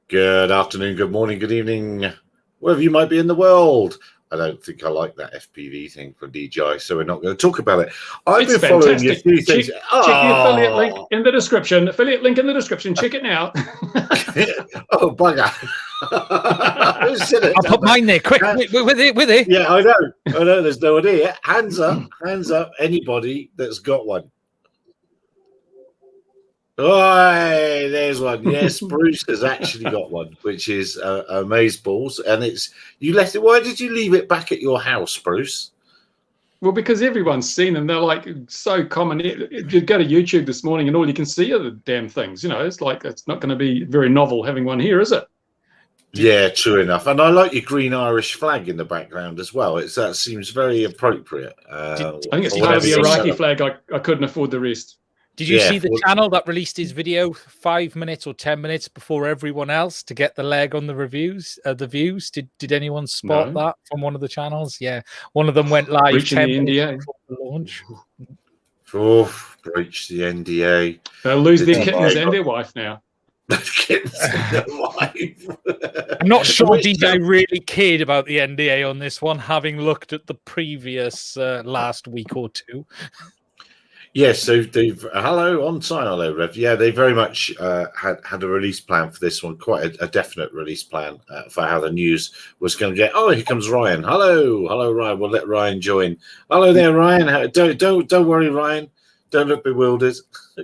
Good afternoon, good morning, good evening, wherever you might be in the world. I don't think I like that FPV thing from DJI, so we're not going to talk about it. I've been following a few things. Check the affiliate link in the description. Affiliate link in the description. Check it now. Oh, bugger. I'll put mine there, quick, with it. Yeah, I know, there's no one here. Hands up, anybody that's got one. Oh, there's one. Yes, Bruce has actually got one, which is amazeballs, and you left it. Why did you leave it back at your house, Bruce? Well, because everyone's seen them. They're like so common. You go to YouTube this morning, and all you can see are the damn things. You know, it's like it's not going to be very novel having one here, is it? Yeah, true enough. And I like your green Irish flag in the background as well. That seems very appropriate. I think it's part of the Iraqi flag. I couldn't afford the rest. Did you see the channel that released his video 5 minutes or 10 minutes before everyone else to get the leg on the reviews, the views? Did anyone spot that from one of the channels? Yeah, one of them went live. Breaching the NDA before the launch. Oh, breach the NDA. They'll lose their kittens and their wife now. Kittens and their wife. I'm not sure DJ really cared about the NDA on this one, having looked at the previous last week or two. Yes, so they've on time, hello Rev. Yeah, they very much had a release plan for this one, quite a definite release plan for how the news was going to get. Oh, here comes Ryan. Hello, Ryan. We'll let Ryan join. Hello there, Ryan. Don't worry, Ryan. Don't look bewildered.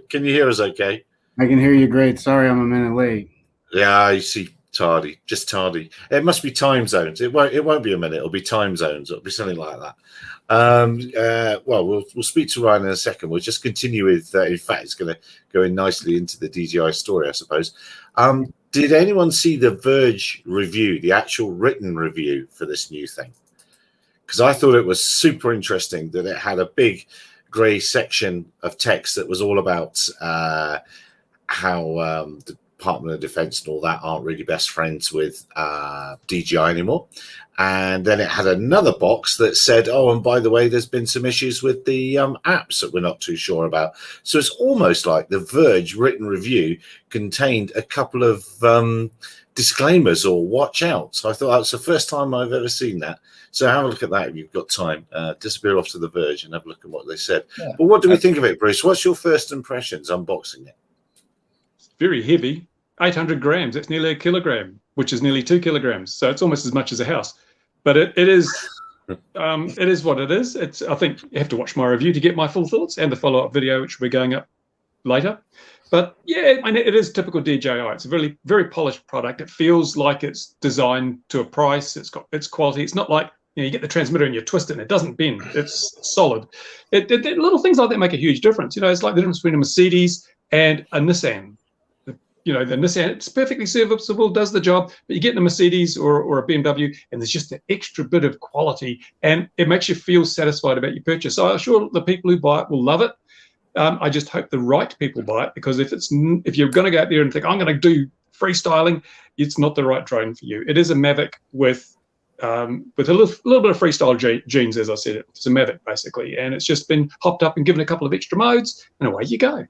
Can you hear us? Okay. I can hear you great. Sorry, I'm a minute late. Yeah, you see, just tardy. It must be time zones. It won't be a minute. It'll be time zones. It'll be something like that. Well, we'll speak to Ryan in a second. We'll just continue with. In fact, it's going to go in nicely into the DJI story, I suppose. Did anyone see the Verge review, the actual written review for this new thing? Because I thought it was super interesting that it had a big grey section of text that was all about how the Department of Defense and all that aren't really best friends with DJI anymore. And then it had another box that said, oh, and by the way, there's been some issues with the apps that we're not too sure about. So it's almost like the Verge written review contained a couple of disclaimers or watch outs. I thought that's the first time I've ever seen that. So have a look at that if you've got time. Disappear off to the Verge and have a look at what they said. Yeah. But what do we think of it, Bruce? What's your first impressions unboxing it? It's very heavy. 800 grams. That's nearly a kilogram, which is nearly 2 kilograms. So it's almost as much as a house. But it is what it is. I think you have to watch my review to get my full thoughts and the follow-up video, which will be going up later. But yeah, I mean, it is typical DJI. It's a really very polished product. It feels like it's designed to a price. It's got its quality. It's not like you get the transmitter and you twist it and it doesn't bend. It's solid. Little things like that make a huge difference. It's like the difference between a Mercedes and a Nissan. The Nissan, it's perfectly serviceable, does the job, but you get in a Mercedes or a BMW, and there's just an extra bit of quality, and it makes you feel satisfied about your purchase. So I'm sure the people who buy it will love it. I just hope the right people buy it, because if you're going to go out there and think, I'm going to do freestyling, it's not the right drone for you. It is a Mavic with a little bit of freestyle genes, as I said. It's a Mavic, basically, and it's just been hopped up and given a couple of extra modes, and away you go.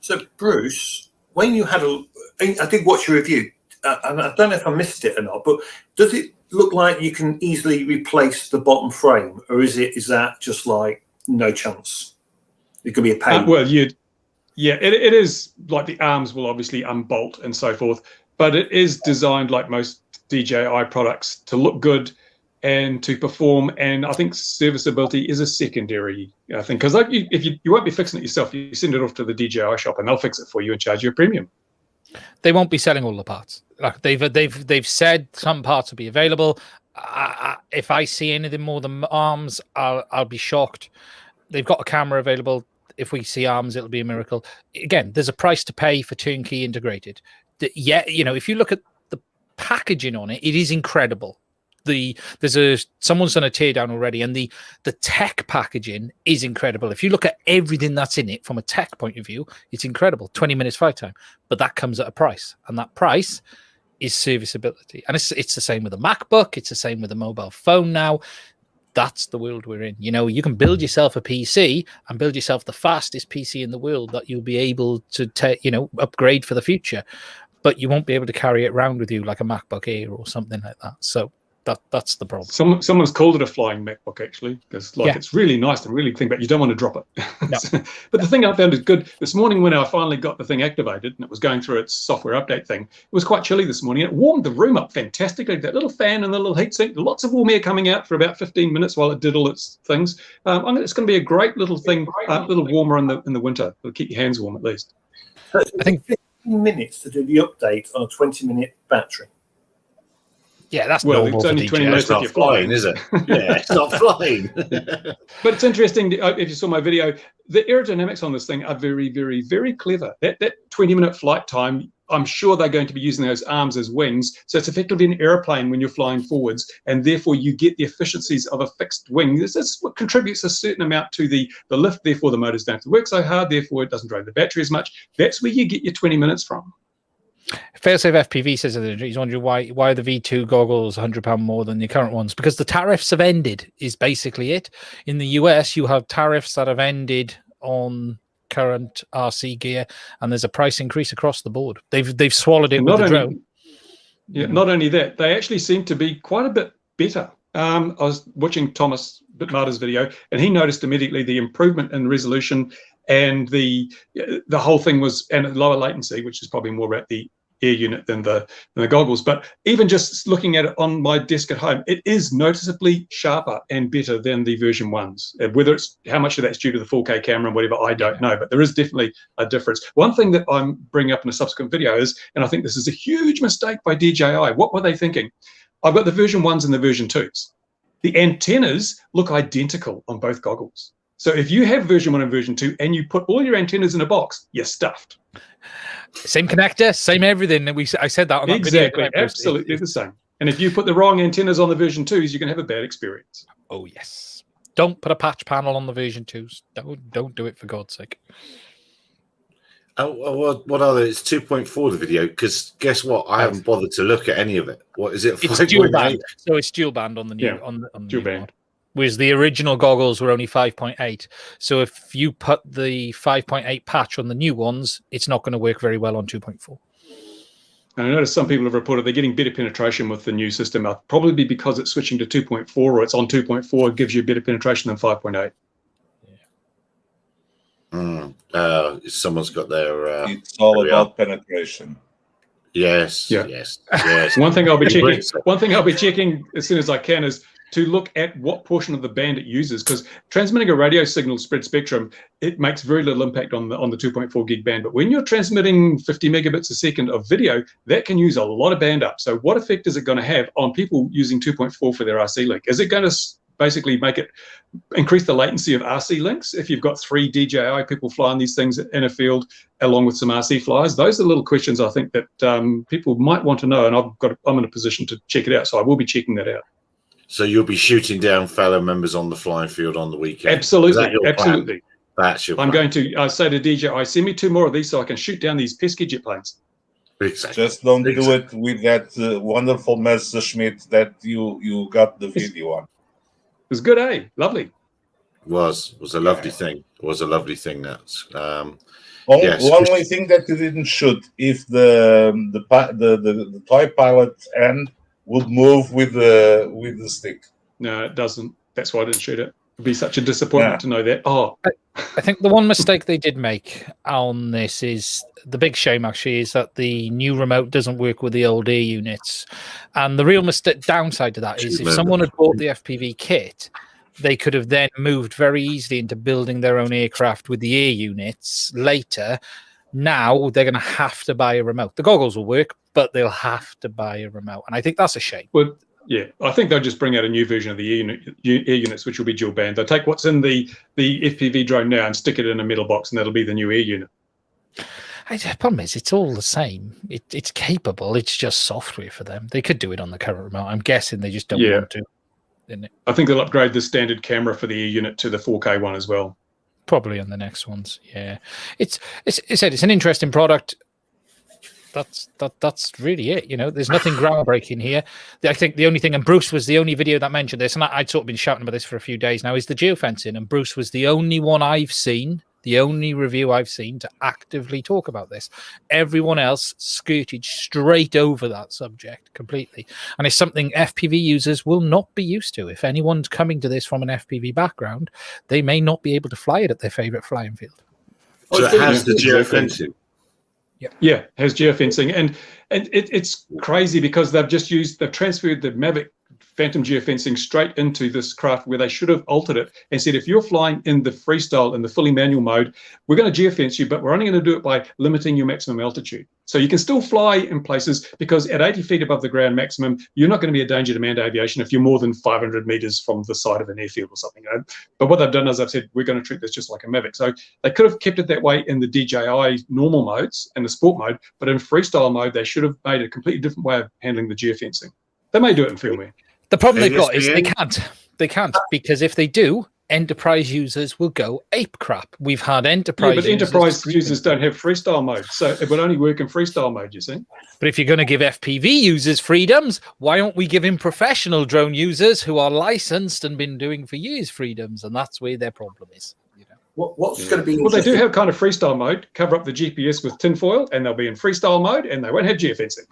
So, Bruce, when you had I did watch your review, and I don't know if I missed it or not, but does it look like you can easily replace the bottom frame, or is that just like no chance? It could be a pain. It is like the arms will obviously unbolt and so forth, but it is designed like most DJI products to look good and to perform, and I think serviceability is a secondary thing, because if you won't be fixing it yourself, you send it off to the DJI shop and they'll fix it for you and charge you a premium. They won't be selling all the parts. Like they've said some parts will be available. If I see anything more than arms, I'll be shocked. They've got a camera available. If we see arms, it'll be a miracle. Again, there's a price to pay for turnkey integrated. If you look at the packaging on it, it is incredible. Someone's done a teardown already, and the tech packaging is incredible. If you look at everything that's in it from a tech point of view, it's incredible. 20 minutes flight time, but that comes at a price, and that price is serviceability. And it's the same with a MacBook. It's the same with a mobile phone now. That's the world we're in. You can build yourself a PC and build yourself the fastest PC in the world that you'll be able to upgrade for the future. but you won't be able to carry it around with you like a MacBook Air or something like that. So that's the problem. Someone's called it a flying MacBook, actually, because it's really nice to really think about. You don't want to drop it. No. But the thing I found is good. This morning when I finally got the thing activated and it was going through its software update thing, it was quite chilly this morning. It warmed the room up fantastically. That little fan and the little heatsink, lots of warm air coming out for about 15 minutes while it did all its things. It's going to be a great little thing, a little warmer in the winter. It'll keep your hands warm at least. I think 15 minutes to do the update on a 20-minute battery. Yeah, that's well, normal. it's only 20 minutes It's not if you're flying, is it? Yeah, it's not flying. But it's interesting, if you saw my video, the aerodynamics on this thing are very, very, very clever. That 20-minute flight time, I'm sure they're going to be using those arms as wings. So it's effectively an airplane when you're flying forwards, and therefore you get the efficiencies of a fixed wing. This is what contributes a certain amount to the lift, therefore the motors don't have to work so hard, therefore it doesn't drain the battery as much. That's where you get your 20 minutes from. Failsafe FPV says that he's wondering why are the V2 goggles £100 more than the current ones? Because the tariffs have ended is basically it. In the US, you have tariffs that have ended on current RC gear, and there's a price increase across the board. They've swallowed it with the drone. Yeah, not only that, they actually seem to be quite a bit better. I was watching Thomas Bitmarta's video, and he noticed immediately the improvement in resolution, and the whole thing was, and lower latency, which is probably more about the air unit than the goggles. But even just looking at it on my desk at home, it is noticeably sharper and better than the version 1s. Whether it's how much of that's due to the 4K camera and whatever, I don't know, but there is definitely a difference. One thing that I'm bringing up in a subsequent video is, and I think this is a huge mistake by DJI, what were they thinking? I've got the version 1s and the version 2s. The antennas look identical on both goggles. So if you have version 1 and version 2 and you put all your antennas in a box, you're stuffed. Same connector, same everything. I said that on that video. Exactly, absolutely the same. And if you put the wrong antennas on the version 2s, you're going to have a bad experience. Oh, yes. Don't put a patch panel on the version 2s. Don't do it, for God's sake. Oh, what are they? It's 2.4 the video, because guess what? I haven't bothered to look at any of it. What is it? It's dual band. So it's dual band on the new on the dual new band. mod. Whereas the original goggles were only 5.8. So if you put the 5.8 patch on the new ones, it's not going to work very well on 2.4. And I noticed some people have reported they're getting better penetration with the new system. Probably because it's switching to 2.4 or it's on 2.4, it gives you better penetration than 5.8. Someone's got their. It's all about penetration. Yes. Yeah. Yes. One thing I'll be checking. One thing I'll be checking as soon as I can is to look at what portion of the band it uses, because transmitting a radio signal spread spectrum, it makes very little impact on the 2.4 gig band. But when you're transmitting 50 megabits a second of video, that can use a lot of band up. So what effect is it going to have on people using 2.4 for their RC link? Is it going to basically increase the latency of RC links if you've got 3 DJI people flying these things in a field along with some RC flyers? Those are little questions I think that people might want to know, and I'm in a position to check it out, so I will be checking that out. So you'll be shooting down fellow members on the flying field on the weekend? Absolutely, absolutely. That's your plan. I'm going to say to DJI, send me 2 more of these so I can shoot down these pesky jet planes. Exactly. Just don't do it with that wonderful Messerschmitt that you got the video on. It was good, eh? Lovely. Was a lovely thing. It was a lovely thing. That's yes. Only thing that you didn't shoot, if the toy pilot end would move with the stick. No, it doesn't. That's why I didn't shoot it. It'd be such a disappointment to know that. I think the one mistake they did make on this is the big shame, actually, is that the new remote doesn't work with the old air units. And the real downside to that is if someone had bought the FPV kit, they could have then moved very easily into building their own aircraft with the air units later. Now they're going to have to buy a remote. The goggles will work, but they'll have to buy a remote. And I think that's a shame. Well, yeah, I think they'll just bring out a new version of the air units, which will be dual band. They'll take what's in the FPV drone now and stick it in a metal box, and that'll be the new air unit. The problem is, it's all the same. It's capable. It's just software for them. They could do it on the current remote. I'm guessing they just don't want to. I think they'll upgrade the standard camera for the air unit to the 4K one as well. Probably on the next ones. Yeah, it's an interesting product. That's really it. There's nothing groundbreaking here. I think the only thing, and Bruce was the only video that mentioned this, and I'd sort of been shouting about this for a few days now, is the geofencing. And Bruce was the only one I've seen, the only review I've seen to actively talk about this. Everyone else skirted straight over that subject completely. And it's something FPV users will not be used to. If anyone's coming to this from an FPV background, they may not be able to fly it at their favorite flying field. So it has the geofencing. Yeah, has geofencing, and it's crazy because they've transferred the Mavic Phantom geofencing straight into this craft where they should have altered it and said, if you're flying in the freestyle, in the fully manual mode, we're going to geofence you, but we're only going to do it by limiting your maximum altitude. So you can still fly in places, because at 80 feet above the ground maximum, you're not going to be a danger to manned aviation if you're more than 500 meters from the side of an airfield or something. But what they've done is they've said, we're going to treat this just like a Mavic. So they could have kept it that way in the DJI normal modes and the sport mode, but in freestyle mode, they should have made a completely different way of handling the geofencing. They may do it in firmware. The problem they've got is they can't, because if they do, enterprise users will go ape crap. We've had enterprise but enterprise users don't have freestyle mode, so it would only work in freestyle mode, you see. But if you're going to give FPV users freedoms, why aren't we giving professional drone users who are licensed and been doing for years freedoms? And that's where their problem is. What's going to be well, they do have kind of freestyle mode, cover up the GPS with tinfoil, and they'll be in freestyle mode, and they won't have geofencing.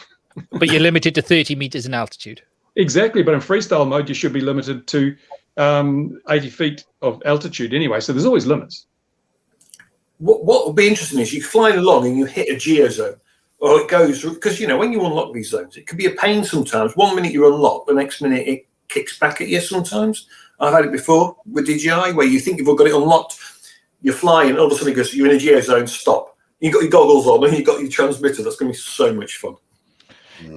But you're limited to 30 meters in altitude. Exactly, but in freestyle mode, you should be limited to 80 feet of altitude anyway, so there's always limits. What will be interesting is you fly along and you hit a geozone, or it goes, because, you know, when you unlock these zones, it can be a pain sometimes. 1 minute you're unlocked, the next minute it kicks back at you sometimes. I've had it before with DJI, where you think you've got it unlocked, you're flying, and all of a sudden it goes, you're in a geozone, stop. You've got your goggles on and you've got your transmitter. That's going to be so much fun.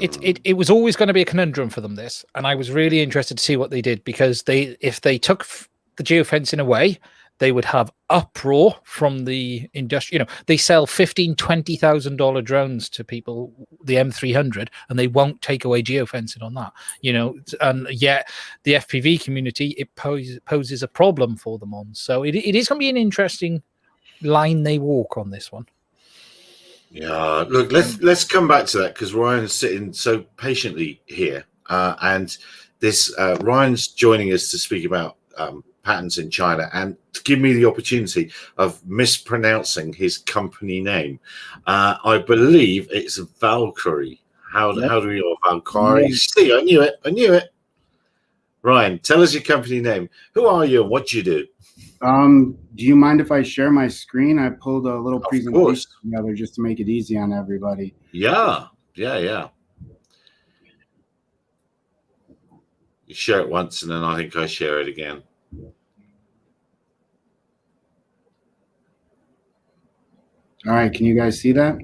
It was always going to be a conundrum for them, this, and I was really interested to see what they did, because if they took the geofencing away, they would have uproar from the industry. You know, they sell $15,000-$20,000 drones to people, the M300, and they won't take away geofencing on that. You know, and yet the FPV community, it poses a problem for them on. So it is going to be an interesting line they walk on this one. Yeah, look, let's come back to that, because Ryan's sitting so patiently here, and this Ryan's joining us to speak about patents in China, and to give me the opportunity of mispronouncing his company name. I believe it's Valkyrie. How do we know Valkyrie? Yeah. See, I knew it. Ryan, tell us your company name. Who are you and what do you do? Do you mind if I share my screen? I pulled a little presentation course. together just to make it easy on everybody. Yeah. You share it once, and then I think I share it again. All right, can you guys see that?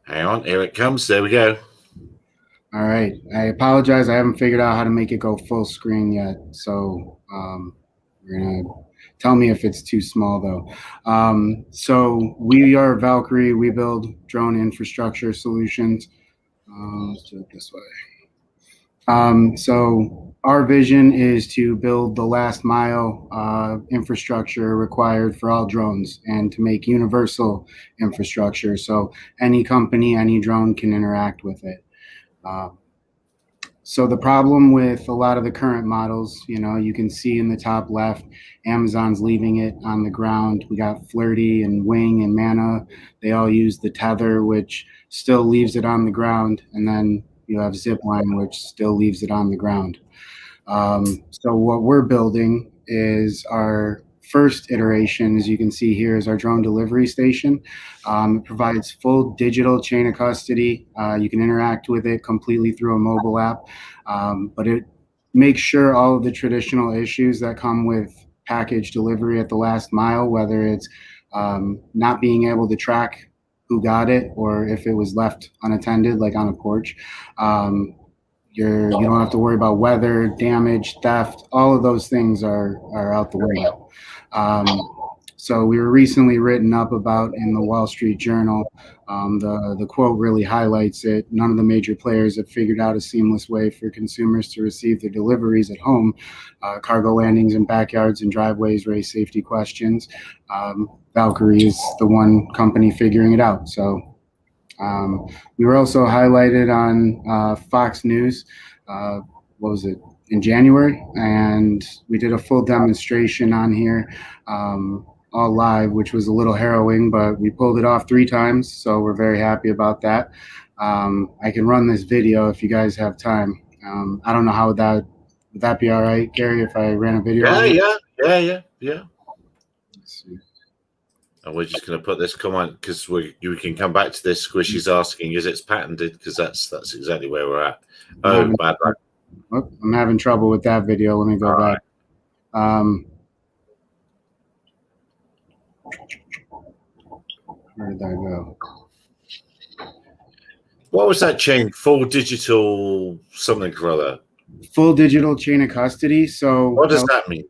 Hang on, here it comes. There we go. All right, I apologize. I haven't figured out how to make it go full screen yet. So we're going to tell me if it's too small, though. So we are Valkyrie. We build drone infrastructure solutions. Let's do it this way. So our vision is to build the last mile infrastructure required for all drones, and to make universal infrastructure so any company, any drone can interact with it. So the problem with a lot of the current models, you know, you can see in the top left, Amazon's leaving it on the ground. We got Flirty and Wing and Mana. They all use the tether, which still leaves it on the ground. And then you have Zipline, which still leaves it on the ground. So what we're building is our first iteration, as you can see here, is our drone delivery station. It provides full digital chain of custody. You can interact with it completely through a mobile app, but it makes sure all of the traditional issues that come with package delivery at the last mile, whether it's not being able to track who got it, or if it was left unattended, like on a porch, you don't have to worry about weather, damage, theft. All of those things are out the window. So we were recently written up about in the Wall Street Journal. The quote really highlights it. None of the major players have figured out a seamless way for consumers to receive their deliveries at home. Cargo landings in backyards and driveways raise safety questions. Valkyrie is the one company figuring it out. So we were also highlighted on Fox News, what was it, in January, and we did a full demonstration on here. all live, which was a little harrowing, but we pulled it off 3 times, so we're very happy about that. I can run this video if you guys have time. I don't know how would that be all right, Gary, if I ran a video? Yeah. Let's see. And we're just going to put this comment because we can come back to this. Squishy's asking, is it's patented? Because that's exactly where we're at. Oh, bad luck. Oh, I'm having trouble with that video. Let me go back. Where did that go? What was that chain? Full digital something or other. Full digital chain of custody. So what does that mean?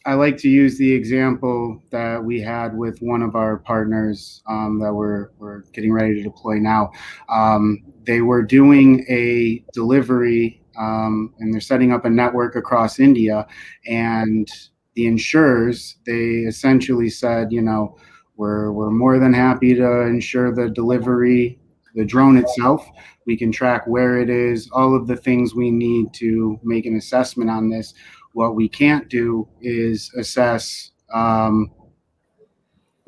I like to use the example that we had with one of our partners that we're getting ready to deploy now. They were doing a delivery and they're setting up a network across India, and the insurers, they essentially said, you know, we're more than happy to insure the delivery, the drone itself. We can track where it is, all of the things we need to make an assessment on this. What we can't do is assess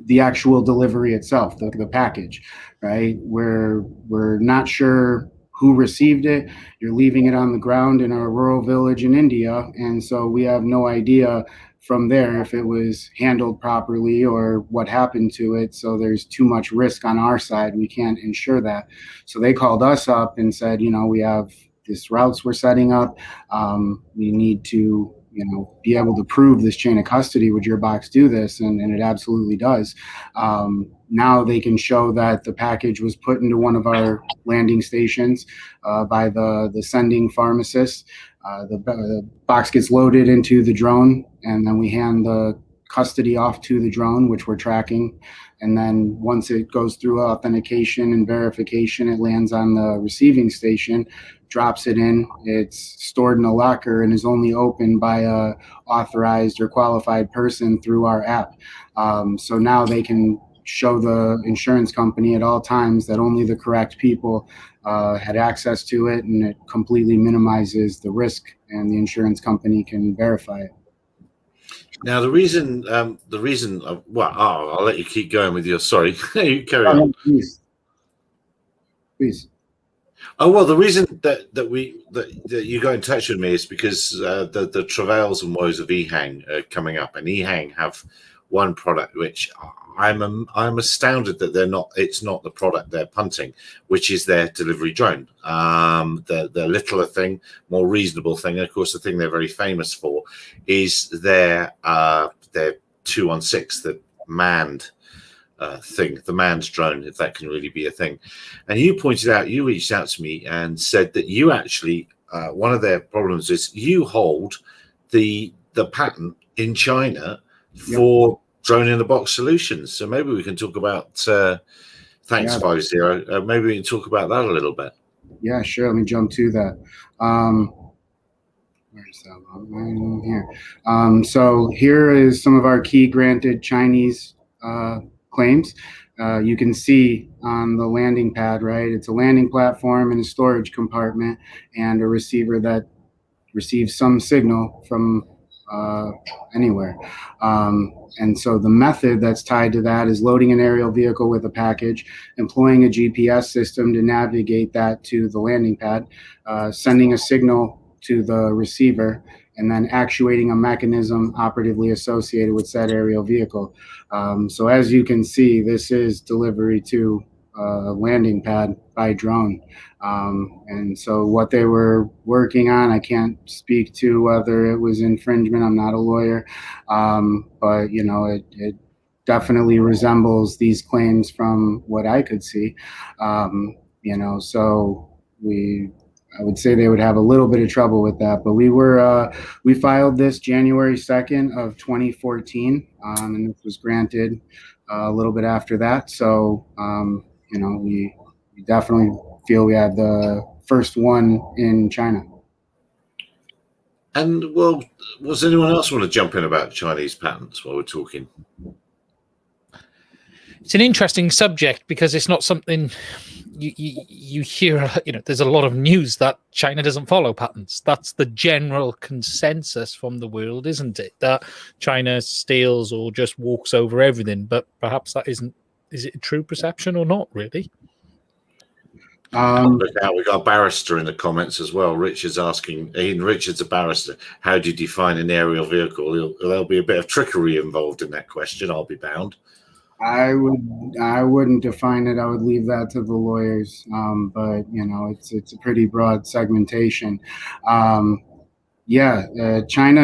the actual delivery itself, the package, right? We're not sure who received it. You're leaving it on the ground in a rural village in India, and so we have no idea from there if it was handled properly or what happened to it. So there's too much risk on our side. We can't insure that. So they called us up and said, you know, we have this routes we're setting up. We need to, you know, be able to prove this chain of custody. Would your box do this? And it absolutely does. Now they can show that the package was put into one of our landing stations by the sending pharmacist. The box gets loaded into the drone, and then we hand the custody off to the drone, which we're tracking. And then once it goes through authentication and verification, it lands on the receiving station, drops it in. It's stored in a locker and is only opened by a authorized or qualified person through our app. So now they can show the insurance company at all times that only the correct people had access to it, and it completely minimizes the risk, and the insurance company can verify it. Now, the reason, well, I'll let you keep going with your, sorry, you carry on. Please. Oh, well, the reason that you got in touch with me is because the travails and woes of EHang are coming up, and EHang have one product which I'm astounded that it's not the product they're punting, which is their delivery drone. The littler thing, more reasonable thing, and of course the thing they're very famous for is their 216, the manned thing, the manned drone, if that can really be a thing. And you reached out to me and said that you actually, one of their problems is you hold the patent in China for drone in the box solutions. So maybe we can talk about thanks 50. Maybe we can talk about that a little bit. Yeah, sure. Let me jump to that. Where's that one? Here. So here is some of our key granted Chinese claims. You can see on the landing pad, right? It's a landing platform and a storage compartment and a receiver that receives some signal from anywhere. And so the method that's tied to that is loading an aerial vehicle with a package, employing a GPS system to navigate that to the landing pad, sending a signal to the receiver, and then actuating a mechanism operatively associated with said aerial vehicle. So as you can see, this is delivery to a landing pad by drone. And so what they were working on, I can't speak to whether it was infringement. I'm not a lawyer, but you know, it definitely resembles these claims from what I could see. You know, so I would say they would have a little bit of trouble with that, but we filed this January 2nd of 2014, and this was granted a little bit after that. So, you know, we definitely feel we had the first one in China. And well, does anyone else want to jump in about Chinese patents while we're talking? It's an interesting subject because it's not something you hear, there's a lot of news that China doesn't follow patents. That's the general consensus from the world, isn't it? That China steals or just walks over everything. But perhaps that isn't. Is it a true perception or not? Really? Look out, we got a barrister in the comments as well. Richard's asking, Ian Richard's a barrister. How do you define an aerial vehicle? There'll be a bit of trickery involved in that question, I'll be bound. I wouldn't define it. I would leave that to the lawyers. But it's a pretty broad segmentation. China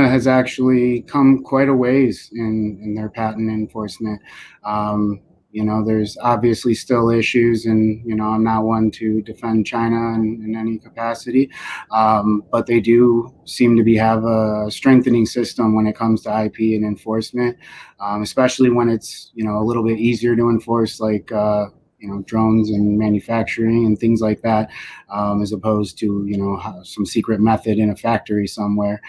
has actually come quite a ways in their patent enforcement. There's obviously still issues, and I'm not one to defend China in any capacity, but they do seem to have a strengthening system when it comes to IP and enforcement, especially when it's a little bit easier to enforce, like drones and manufacturing and things like that, as opposed to some secret method in a factory somewhere.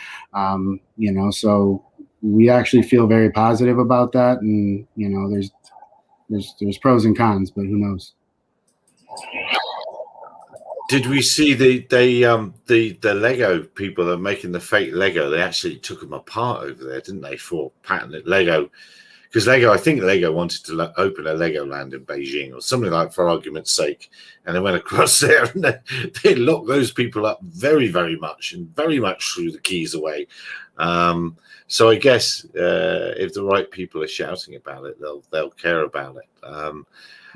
So we actually feel very positive about that, and there's pros and cons, but who knows? Did we see the Lego people that are making the fake Lego? They actually took them apart over there, didn't they, for patented Lego? Because I think Lego wanted to open a Legoland in Beijing or something like, for argument's sake, and they went across there and they locked those people up very, very much and very much threw the keys away. So I guess if the right people are shouting about it, they'll care about it.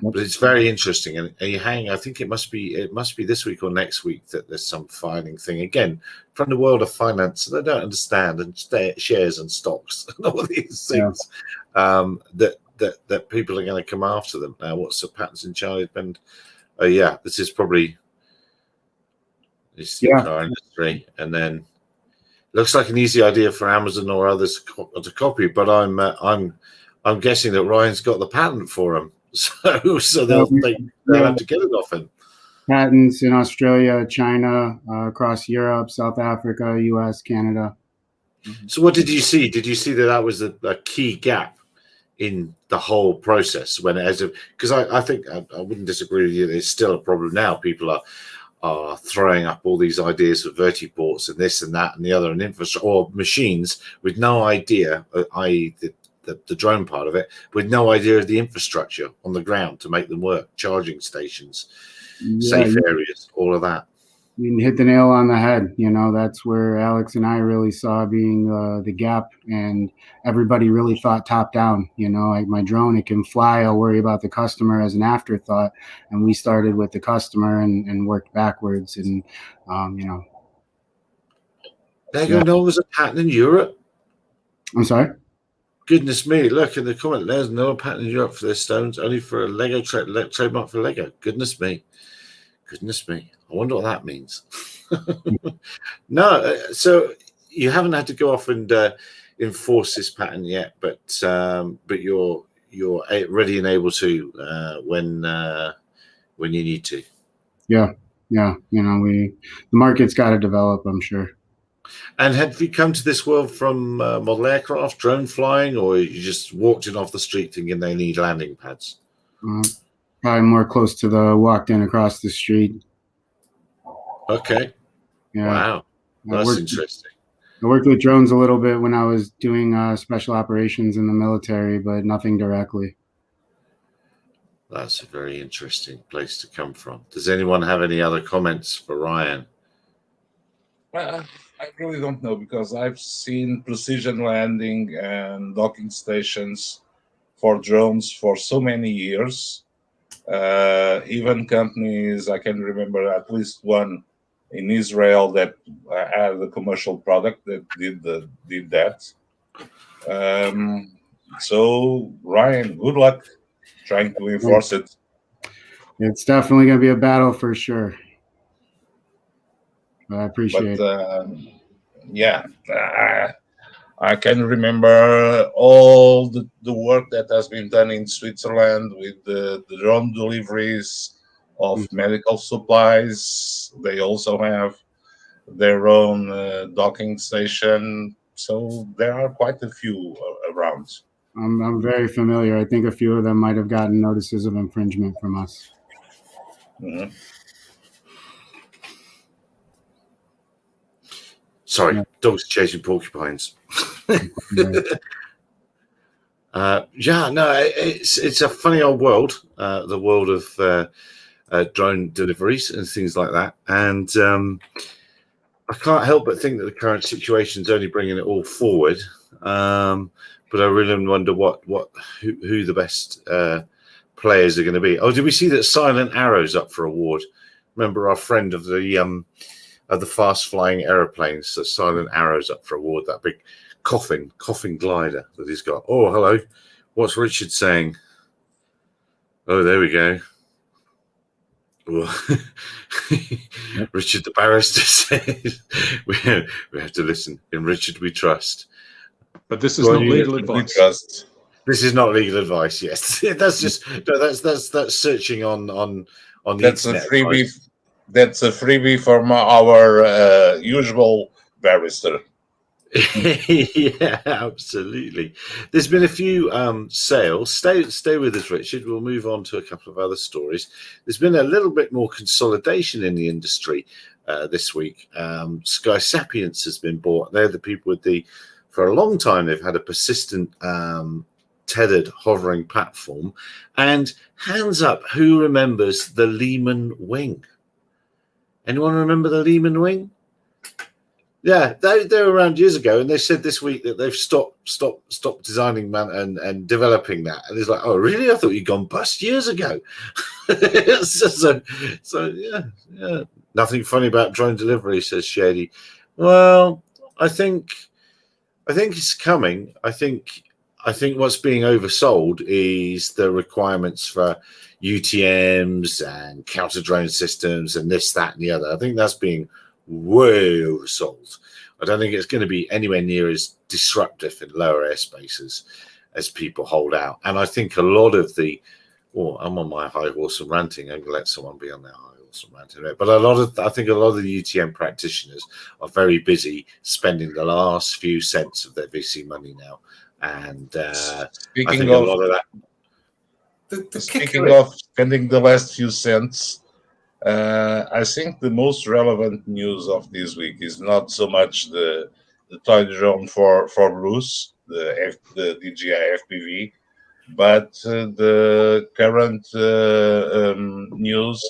But it's very interesting, and I think it must be this week or next week that there's some filing thing again from the world of finance that I don't understand, and shares and stocks and all these things. That people are going to come after them now. What's the patents in China? And this is probably the car industry, and then. Looks like an easy idea for Amazon or others to copy, but I'm guessing that Ryan's got the patent for them, so they'll have to get it off him. Patents in Australia, China, across Europe, South Africa, U.S., Canada. So what did you see? Did you see that was a key gap in the whole process? Because I think I wouldn't disagree with you. There's still a problem now. People are throwing up all these ideas for vertiports and this and that and the other, and infrastructure or machines with no idea, i.e. the drone part of it, with no idea of the infrastructure on the ground to make them work, charging stations, safe areas, all of that. You hit the nail on the head. That's where Alex and I really saw being the gap, and everybody really thought top down. Like my drone, it can fly. I'll worry about the customer as an afterthought. And we started with the customer and worked backwards. And Lego, no was a patent in Europe. I'm sorry. Goodness me! Look in the comment. There's no patent in Europe for their stones. Only for a Lego trademark for Lego. Goodness me. I wonder what that means. No, so you haven't had to go off and enforce this patent yet, but you're ready and able to when you need to. Yeah. The market's got to develop, I'm sure. And have you come to this world from model aircraft, drone flying, or you just walked in off the street thinking they need landing pads? Probably more close to the walked in across the street. Okay. Yeah. Wow. That's interesting. I worked with drones a little bit when I was doing special operations in the military, but nothing directly. That's a very interesting place to come from. Does anyone have any other comments for Ryan? I really don't know, because I've seen precision landing and docking stations for drones for so many years. Even companies, I can remember at least one in Israel that had a commercial product that did that. So Ryan, good luck trying to enforce it. It's definitely going to be a battle for sure. I appreciate it. I can remember all the work that has been done in Switzerland with the drone deliveries of medical supplies. They also have their own docking station. So there are quite a few around. I'm very familiar. I think a few of them might have gotten notices of infringement from us. Mhm. Sorry, Yeah. dogs chasing porcupines. Right. Yeah, no, it's a funny old world, the world of drone deliveries and things like that. And I can't help but think that the current situation is only bringing it all forward. But I really wonder who the best players are going to be. Oh, did we see that Silent Arrow's up for award? Remember our friend of the fast flying aeroplanes, so Silent Arrow's up for award. That big coffin glider that he's got. Oh, hello. What's Richard saying? Oh, there we go. Richard the barrister says we have to listen. In Richard we trust. But this is not legal We advice. trust. This is not legal advice. Yes, that's just that's searching on the That's a internet. freebie. That's a freebie from our usual barrister. Yeah, absolutely. There's been a few sales. Stay with us, Richard. We'll move on to a couple of other stories. There's been a little bit more consolidation in the industry this week. Sky Sapiens has been bought. They're the people with for a long time they've had a persistent tethered hovering platform. And hands up, who remembers the Lehman Wing? Anyone remember the Lehman Wing? Yeah, they were around years ago, and they said this week that they've stopped designing and developing that. And it's like, oh, really? I thought you'd gone bust years ago. so yeah. Nothing funny about drone delivery, says Shady. Well, I think it's coming. I think what's being oversold is the requirements for UTMs and counter drone systems and this, that, and the other. I think that's being way oversold. I don't think it's going to be anywhere near as disruptive in lower airspaces as people hold out. And I think a lot of I'm on my high horse and ranting. I'm going to let someone be on their high horse and ranting. But I think a lot of the UTM practitioners are very busy spending the last few cents of their VC money now. And I think a lot of that. Speaking of spending the last few cents, I think the most relevant news of this week is not so much the toy drone for Bruce, the DJI FPV, but the current news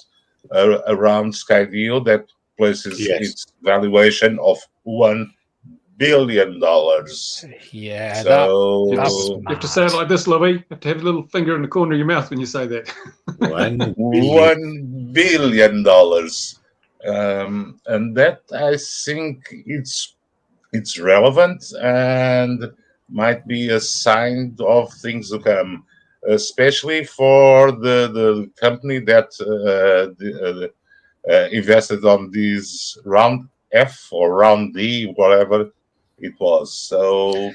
around Skydio that places its valuation of $1 billion. Yeah, so you have to say it like this, Louis. You have to have a little finger in the corner of your mouth when you say that. $1 billion. And that, I think, it's relevant and might be a sign of things to come, especially for the company that invested on this round F or round D, whatever it was. So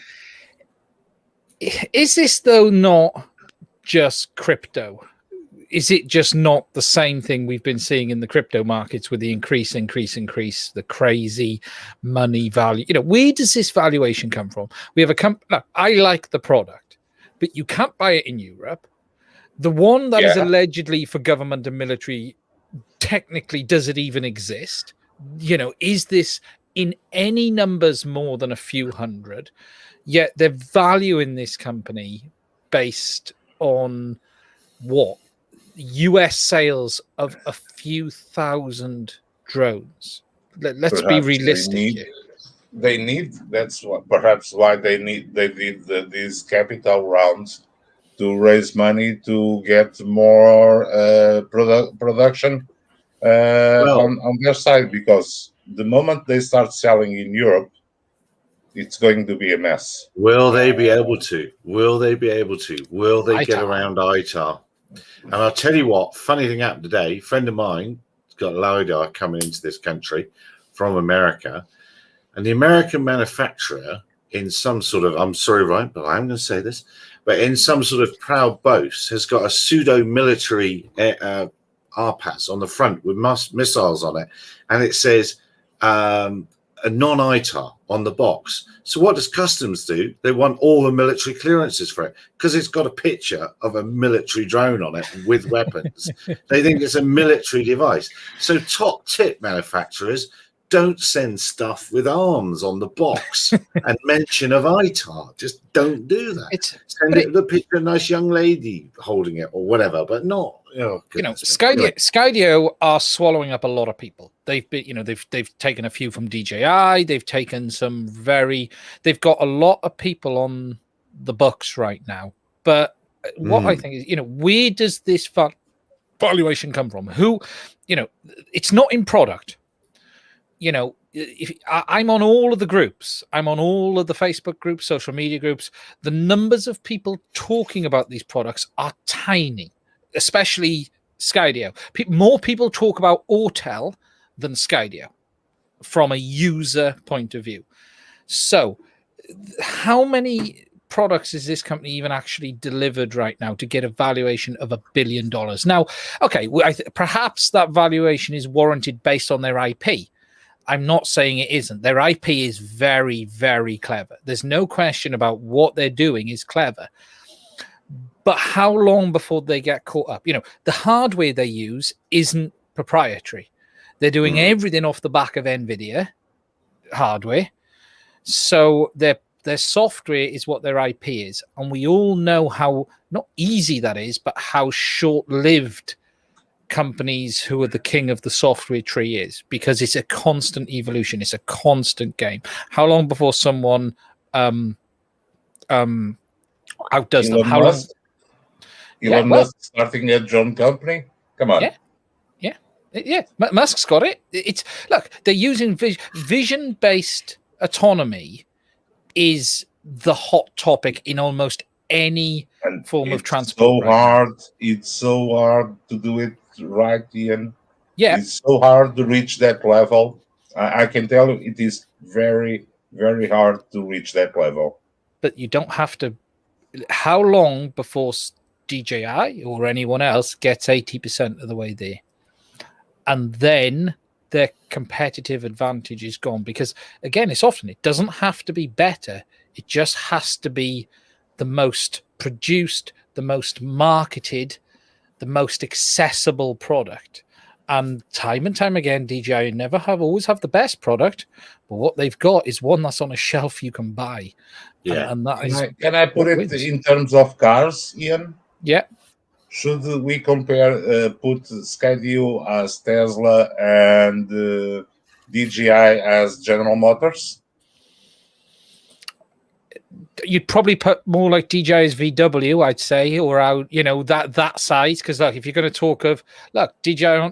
is this though not just crypto? Is it just not the same thing we've been seeing in the crypto markets with the increase, the crazy money value? Where does this valuation come from? We have a company. No, I like the product, but you can't buy it in Europe. The one that is allegedly for government and military, technically, does it even exist? Is this in any numbers more than a few hundred? Yet they're valuing this company based on what? US sales of a few thousand drones. Let's be realistic. They need. That's perhaps why they did these capital rounds to raise money to get more production on their side, because the moment they start selling in Europe, it's going to be a mess. Will they be able to? Will they get around ITAR? And I'll tell you what, funny thing happened today. A friend of mine has got LiDAR coming into this country from America. And the American manufacturer, in some sort of, I'm sorry, Ryan, but I'm going to say this, but in some sort of proud boast, has got a pseudo-military RPAS on the front with missiles on it. And it says, a non-ITAR on the box. So what does customs do? They want all the military clearances for it because it's got a picture of a military drone on it with weapons. They think it's a military device. So top tip, manufacturers, don't send stuff with arms on the box and mention of ITAR. Just don't do that. Send it the picture of a nice young lady holding it or whatever, but not. Skydio are swallowing up a lot of people. They've been, they've taken a few from DJI. They've taken some they've got a lot of people on the books right now. But what I think is, where does this valuation come from? Who, it's not in product. If I'm on all of the groups, I'm on all of the Facebook groups, social media groups, the numbers of people talking about these products are tiny, especially Skydio. More people talk about Autel than Skydio from a user point of view. So how many products is this company even actually delivered right now to get a valuation of $1 billion? Now, okay, perhaps that valuation is warranted based on their IP. I'm not saying it isn't. Their IP is very, very clever. There's no question about what they're doing is clever. But how long before they get caught up? The hardware they use isn't proprietary. They're doing everything off the back of NVIDIA hardware. So their software is what their IP is. And we all know how not easy that is, but how short-lived companies who are the king of the software tree is, because it's a constant evolution. It's a constant game. How long before someone outdoes them? How long? Elon Musk starting a drone company? Come on. Yeah. Musk's got it. Look, they're using vision-based autonomy is the hot topic in almost any form of transport. It's so hard to do it right, Ian. Yeah, it's so hard to reach that level. I can tell you, it is very, very hard to reach that level. But you don't have to. How long before DJI or anyone else gets 80% of the way there, and then their competitive advantage is gone? Because again, it doesn't have to be better. It just has to be the most produced, the most marketed, the most accessible product. And time again, DJI always have the best product, but what they've got is one that's on a shelf you can buy. Yeah. And that is. Can I put it in terms of cars, Ian? Yeah. Should we compare, put Skydio as Tesla and DJI as General Motors? You'd probably put more like DJI's VW, I'd say, or that size. Because if you're going to talk of DJI,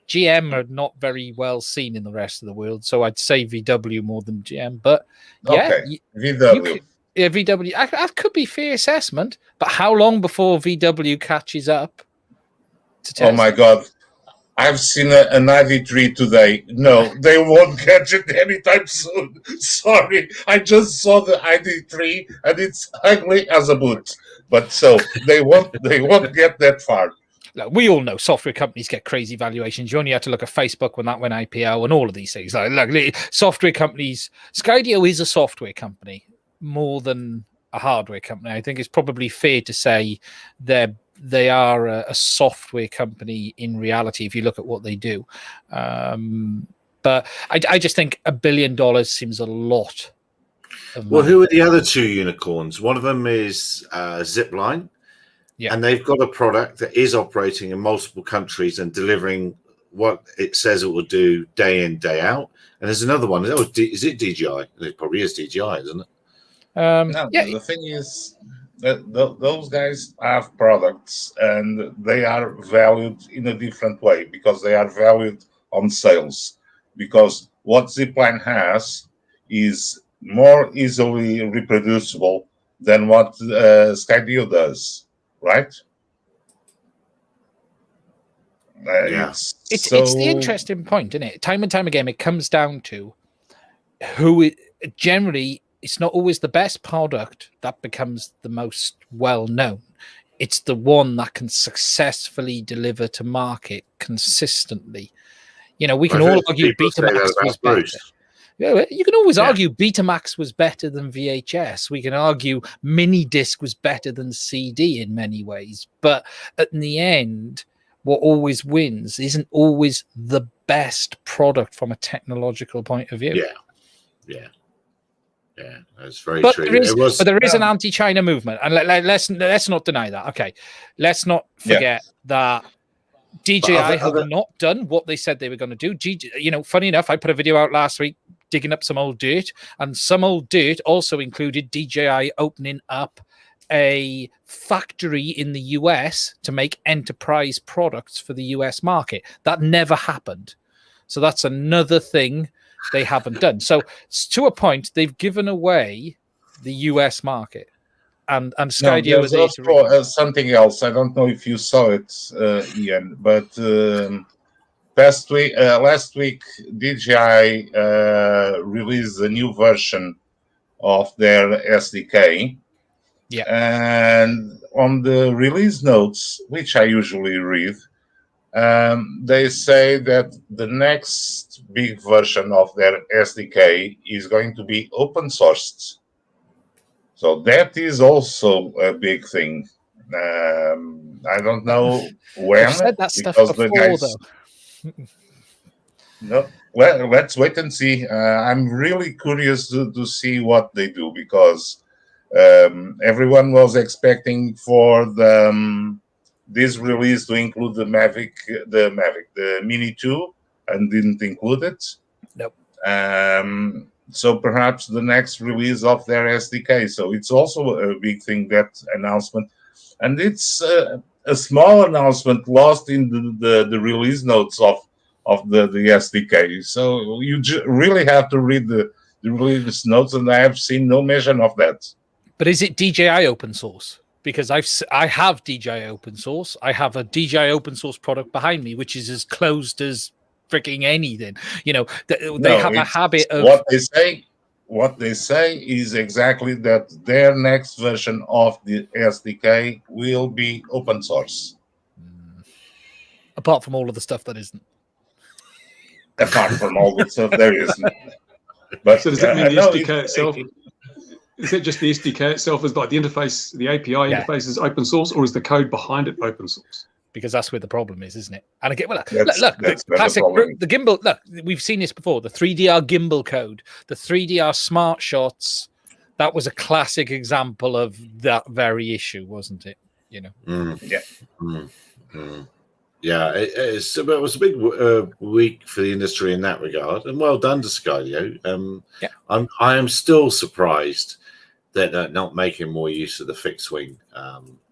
GM are not very well seen in the rest of the world, so I'd say VW more than GM. But VW. VW. That could be fair assessment. But how long before VW catches up to Tesla? Oh my God. I've seen an ID3 today. No, they won't catch it anytime soon. Sorry, I just saw the ID3 and it's ugly as a boot. But so they won't get that far. Look, we all know software companies get crazy valuations. You only have to look at Facebook when that went IPO and all of these things. Software companies, Skydio is a software company more than a hardware company. I think it's probably fair to say they are a software company in reality if you look at what they do. But I just think $1 billion seems a lot of money. Well, who are the other two unicorns? One of them is Zipline. Yeah. And they've got a product that is operating in multiple countries and delivering what it says it will do day in, day out. And there's another one. Is it DJI? It probably is DJI, isn't it? The thing is that those guys have products and they are valued in a different way because they are valued on sales. Because what Zipline has is more easily reproducible than what Skydio does. Right? It's the interesting point, isn't it? Time and time again, it comes down to generally, it's not always the best product that becomes the most well-known. It's the one that can successfully deliver to market consistently. We can all argue Betamax was better. Yeah, you can always Yeah. argue Betamax was better than VHS. We can argue mini disc was better than CD in many ways. But at the end, what always wins isn't always the best product from a technological point of view. Yeah, that's very But true. there is an anti-China movement, and let's not deny that. Okay, let's not forget that DJI have not done what they said they were going to do. Funny enough, I put a video out last week digging up some old dirt, and some old dirt also included DJI opening up a factory in the US to make enterprise products for the US market. That never happened. So that's another thing they haven't done. So to a point, they've given away the US market. And Skydio was also something else. I don't know if you saw it, Ian, but last week DJI released a new version of their SDK. Yeah. And on the release notes, which I usually read, they say that the next big version of their SDK is going to be open sourced. So that is also a big thing. I don't know when. I've said that stuff because before, the guys, though. No, well, let's wait and see. I'm really curious to see what they do, because everyone was expecting for this release to include the Mini 2, and didn't include it. Nope. So perhaps the next release of their SDK. So it's also a big thing, that announcement, and it's a small announcement lost in the release notes of the SDK. So you really have to read the release notes, and I have seen no mention of that. But is it DJI open source? Because I have DJI open source. I have a DJI open source product behind me, which is as closed as freaking anything. They have a habit of what they say is exactly that their next version of the SDK will be open source. Apart from all of the stuff that isn't. Apart from all the stuff there isn't. But so does that mean the SDK itself? Is it just the SDK itself is like the interface, the API interface is open source, or is the code behind it open source? Because that's where the problem is, isn't it? And again, look, that's classic, the gimbal. Look, we've seen this before. The 3DR gimbal code, the 3DR smart shots. That was a classic example of that very issue, wasn't it? Yeah. Yeah, it was a big week for the industry in that regard, and well done to Skydio. I am still surprised that they're not making more use of the fixed wing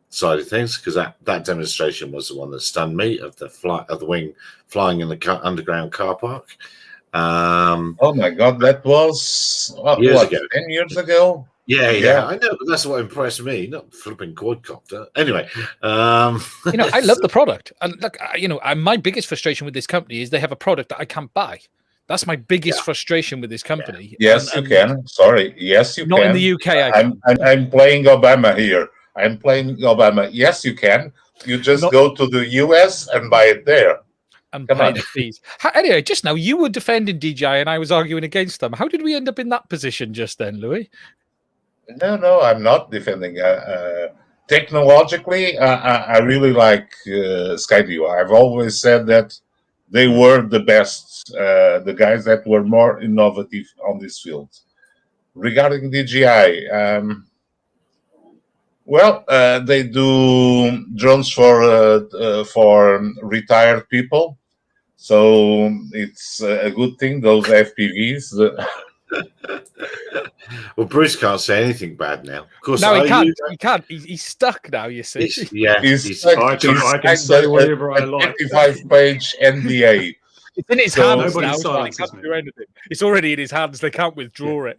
side of things, because that demonstration was the one that stunned me, of the wing flying in the underground car park. Oh my God, that was years ago. 10 years ago. Yeah, I know, but that's what impressed me, not flipping quadcopter. Anyway, I love the product, and look, my biggest frustration with this company is they have a product that I can't buy. That's my biggest frustration with this company. Yes, you can. Sorry, yes, you not can. Not in the UK. I'm playing Obama here. I'm playing Obama. Yes, you can. You just go to the US and buy it there. And pay the fees. Anyway, just now you were defending DJI and I was arguing against them. How did we end up in that position just then, Louis? No, I'm not defending. Technologically, I really like Skydio. I've always said that they were the best, the guys that were more innovative on this field. Regarding DJI, they do drones for retired people, so it's a good thing. Those FPVs. Well, Bruce can't say anything bad now. Of course, no, he can't. He can't. He's stuck now. You see. He's stuck. I can say whatever I like. 55-page NDA. It's in his hands now. So he can't do anything. It's already in his hands. They can't withdraw it.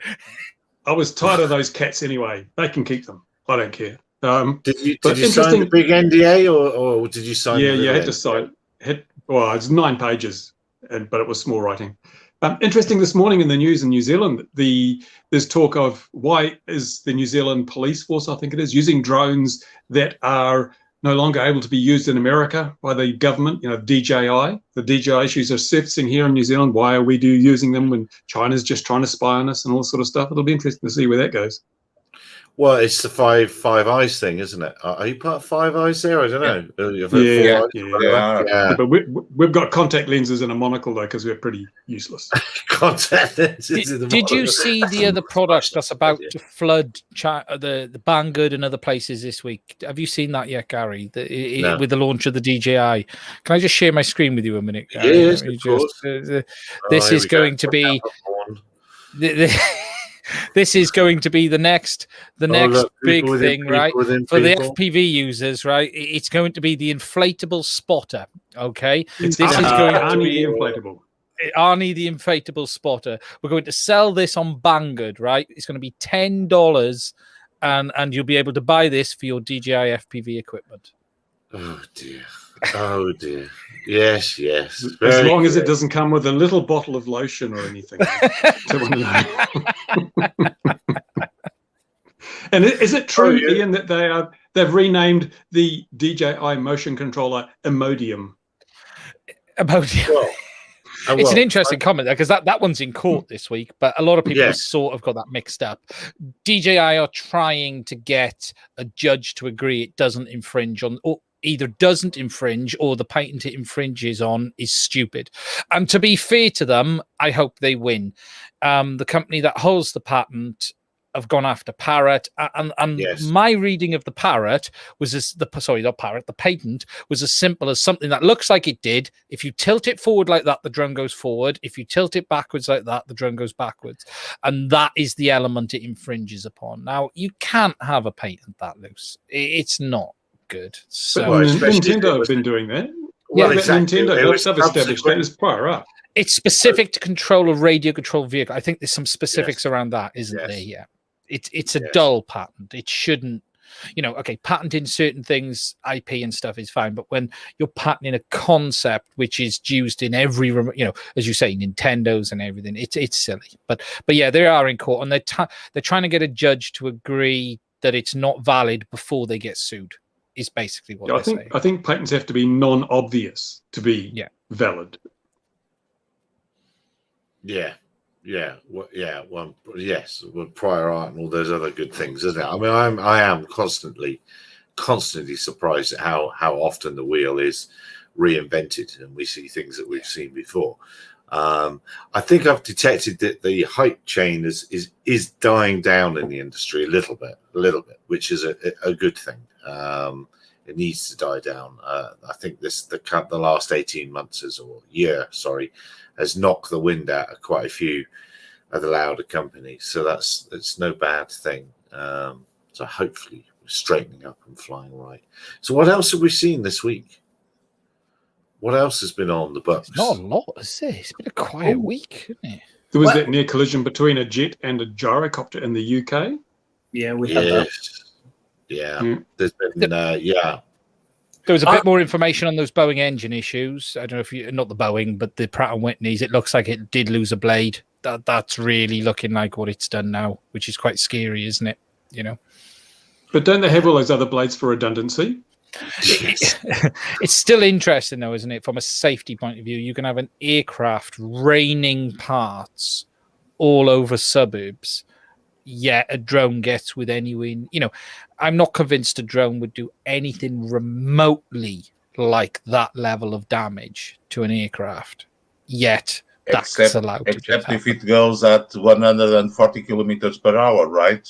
I was tired of those cats anyway. They can keep them. I don't care. Did you sign the big NDA or did you sign? Yeah, I had to sign. It's 9 pages, but it was small writing. Interesting, this morning in the news in New Zealand, there's talk of why is the New Zealand police force, I think it is, using drones that are no longer able to be used in America by the government. DJI. The DJI issues are surfacing here in New Zealand. Why are we using them when China's just trying to spy on us and all sort of stuff? It'll be interesting to see where that goes. Well, it's the five eyes thing, isn't it? Are you part of Five Eyes there? I don't know. Yeah. But we've got contact lenses and a monocle though, because we're pretty useless. Contact lenses. Did you see the other product that's about to flood the Banggood and other places this week? Have you seen that yet, Gary? No. With the launch of the DJI. Can I just share my screen with you a minute, Gary? Yes, of course. This is going to be. This is going to be the next big thing, right? For the FPV users, right? It's going to be the inflatable spotter. Okay, This is going to be the inflatable. Arnie the inflatable spotter. We're going to sell this on Banggood, right? It's going to be $10, and you'll be able to buy this for your DJI FPV equipment. Oh dear. Oh dear. Yes. As long as it doesn't come with a little bottle of lotion or anything. And is it true, Ian, that they've renamed the DJI motion controller Imodium? Imodium. It's an interesting comment because that one's in court this week, but a lot of people sort of got that mixed up. DJI are trying to get a judge to agree it doesn't infringe on, or either doesn't infringe, or the patent it infringes on is stupid. And to be fair to them, I hope they win. The company that holds the patent have gone after Parrot, and my reading of the Parrot was the patent was as simple as something that looks like it did. If you tilt it forward like that, the drone goes forward. If you tilt it backwards like that, the drone goes backwards. And that is the element it infringes upon. Now, you can't have a patent that loose. It's not good. So Nintendo have been doing that. Well, exactly. Nintendo have established that as prior art. It's specific to control a radio controlled vehicle. I think there's some specifics around that, isn't there? Yeah. It's a dull patent. It shouldn't, patenting certain things, IP and stuff is fine, but when you're patenting a concept which is used in every, as you say, Nintendos and everything, it's silly. But yeah, they are in court, and they're trying to get a judge to agree that it's not valid before they get sued. Is basically what they're saying. I think patents have to be non-obvious to be valid. With prior art and all those other good things, isn't it? I mean, I am constantly surprised at how often the wheel is reinvented, and we see things that we've seen before. I think I've detected that the hype chain is dying down in the industry a little bit, which is a good thing. It needs to die down. I think the last 18 months has knocked the wind out of quite a few of the louder companies. So it's no bad thing. So hopefully we're straightening up and flying right. So what else have we seen this week? What else has been on the books? Not a lot, is it? It's been a quiet week, isn't it? There was that near collision between a jet and a gyrocopter in the UK. Yeah, we had that. Yeah, there's been there was a bit more information on those Boeing engine issues. I don't know if not the Boeing, but the Pratt & Whitney's. It looks like it did lose a blade. That's really looking like what it's done now, which is quite scary, isn't it? But don't they have all those other blades for redundancy? It's still interesting, though, isn't it? From a safety point of view, you can have an aircraft raining parts all over suburbs. Yet a drone gets within you. I'm not convinced a drone would do anything remotely like that level of damage to an aircraft. Yet that's allowed to except if it goes at 140 kilometers per hour, right?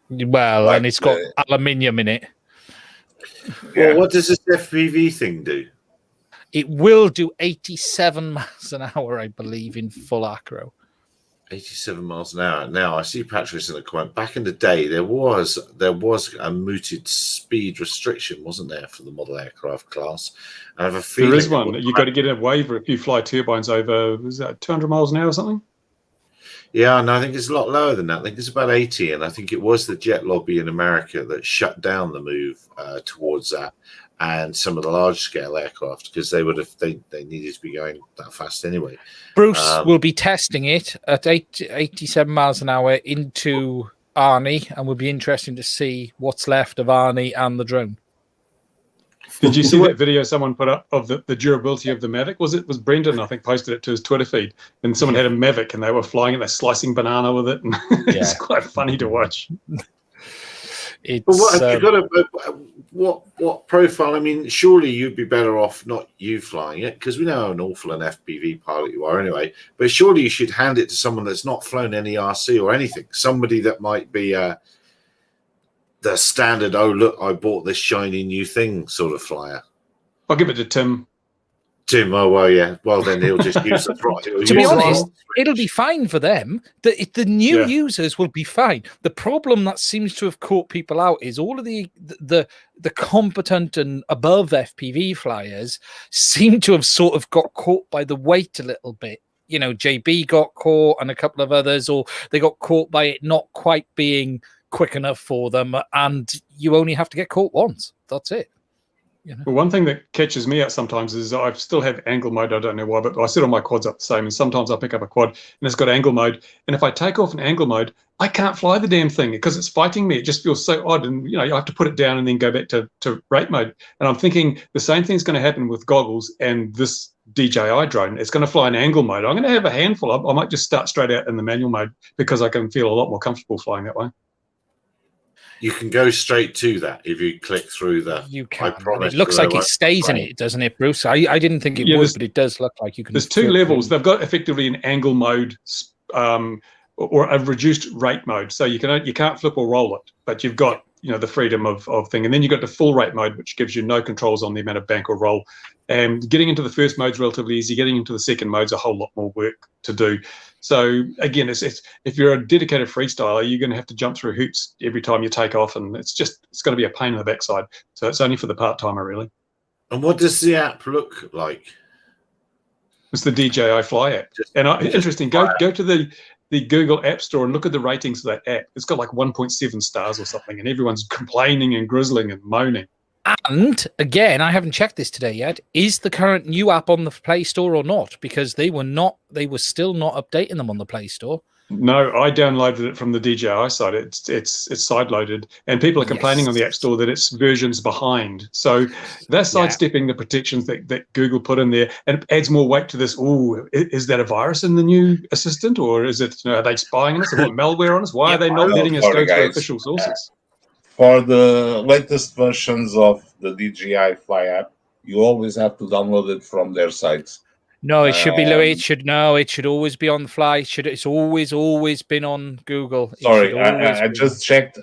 Well, and it's got aluminium in it. Well, what does this FPV thing do? It will do 87 miles an hour, I believe, in full acro. 87 miles an hour. Now, I see Patrick's in the comment. Back in the day, there was a mooted speed restriction, wasn't there, for the model aircraft class? I have a feeling there is one. You've got to get a waiver if you fly turbines over, was that 200 miles an hour or something? Yeah, and I think it's a lot lower than that. I think it's about 80, and I think it was the jet lobby in America that shut down the move towards that, and some of the large-scale aircraft, because they needed to be going that fast anyway. Bruce will be testing it at 87 miles an hour into Arnie, and will be interesting to see what's left of Arnie and the drone. Did you see that video someone put up of the durability of the Mavic? Was Brendan, I think, posted it to his Twitter feed, and someone had a Mavic and they were flying it, they're slicing banana with it, and it's quite funny to watch. It's But what have you got what profile? I mean, surely you'd be better off not you flying it, because we know how an awful an FPV pilot you are anyway. But surely you should hand it to someone that's not flown any RC or anything. Somebody that might be the standard. Oh, look, I bought this shiny new thing sort of flyer. I'll give it to Tim. Tim, oh well, yeah. Well, then he'll just use the throttle. To be honest, it'll be fine for them. The new users will be fine. The problem that seems to have caught people out is all of the competent and above FPV flyers seem to have sort of got caught by the weight a little bit. You know, JB got caught and a couple of others, or they got caught by it not quite being quick enough for them, and you only have to get caught once. That's it. You know? Well, one thing that catches me out sometimes is I still have angle mode. I don't know why, but I set all my quads up the same. And sometimes I pick up a quad and it's got angle mode. And if I take off an angle mode, I can't fly the damn thing because it's fighting me. It just feels so odd. And, you know, you have to put it down and then go back to rate mode. And I'm thinking the same thing's going to happen with goggles and this DJI drone. It's going to fly in angle mode. I'm going to have a handful. I might just start straight out in the manual mode because I can feel a lot more comfortable flying that way. You can go straight to that if you click through the. You can. It looks like it stays in it, doesn't it, Bruce? I didn't think it would, but it does look like you can. There's two levels. They've got effectively an angle mode or a reduced rate mode, so you can't flip or roll it, but you've got the freedom of thing, and then you've got the full rate mode, which gives you no controls on the amount of bank or roll. And getting into the first mode's relatively easy. Getting into the second mode's a whole lot more work to do. So again, it's if you're a dedicated freestyler, you're going to have to jump through hoops every time you take off, and it's going to be a pain in the backside. So it's only for the part timer, really. And what does the app look like? It's the DJI Fly app. And interesting. Go to the Google App Store and look at the ratings of that app. It's got like 1.7 stars or something, and everyone's complaining and grizzling and moaning. And again, I haven't checked this today yet. Is the current new app on the Play Store or not? Because they were still not updating them on the Play Store. No, I downloaded it from the DJI site. It's sideloaded, and people are complaining on the App Store that it's versions behind. So they're sidestepping the protections that Google put in there, and it adds more weight to this. Oh, is that a virus in the new assistant, or is it? Are they spying on us? Or malware on us? Why are they not letting us go to official sources? For the latest versions of the DJI Fly app, you always have to download it from their sites. No, it should be Louis. It should always be on the fly. It's always been on Google. Sorry, I just checked.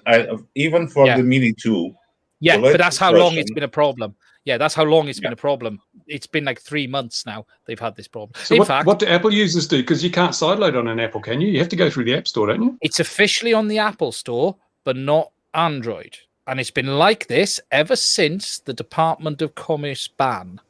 Even for the Mini 2. Yeah, but that's how long it's been a problem. Yeah, that's how long it's been a problem. It's been like 3 months now they've had this problem. So what do Apple users do? Because you can't sideload on an Apple, can you? You have to go through the App Store, don't you? It's officially on the Apple Store, but not Android. And it's been like this ever since the Department of Commerce ban.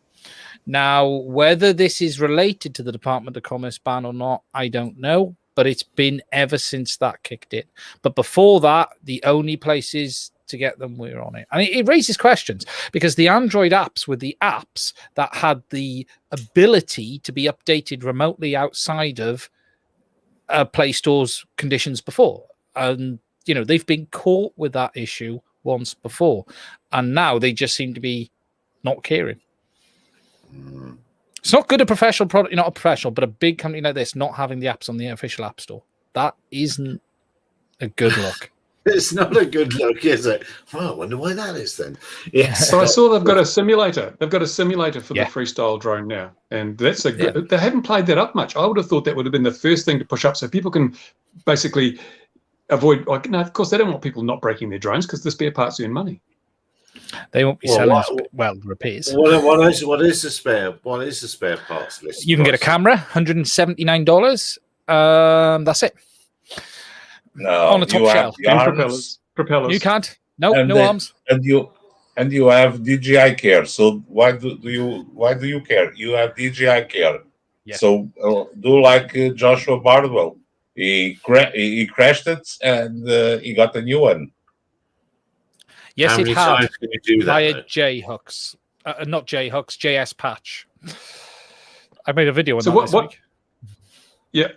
Now, whether this is related to the Department of Commerce ban or not, I don't know, but it's been ever since that kicked in. But before that, the only places to get them were on it. And it raises questions because the Android apps were the apps that had the ability to be updated remotely outside of Play Store's conditions before. And they've been caught with that issue once before, and now they just seem to be not caring. It's not good a professional product, not a professional, but a big company like this not having the apps on the official App Store. That isn't a good look. It's not a good look, is it? Well, I wonder why that is then. Yes. So I saw they've got a simulator. They've got a simulator for the freestyle drone now, and that's a good. They haven't played that up much. I would have thought that would have been the first thing to push up, so people can basically avoid. No, of course they don't want people not breaking their drones because the spare parts earn money. They won't be selling repairs. What is the spare parts list? You can get a camera, $179. That's it. No, on the top shelf. And propellers. You can't. No arms. And you have DJI Care. So why do you care? You have DJI Care. Yeah. So do like Joshua Bardwell. He crashed it and he got a new one. Yes, it had do that, via J-hooks. Not J-hooks, JS patch. I made a video on that this week. Yeah,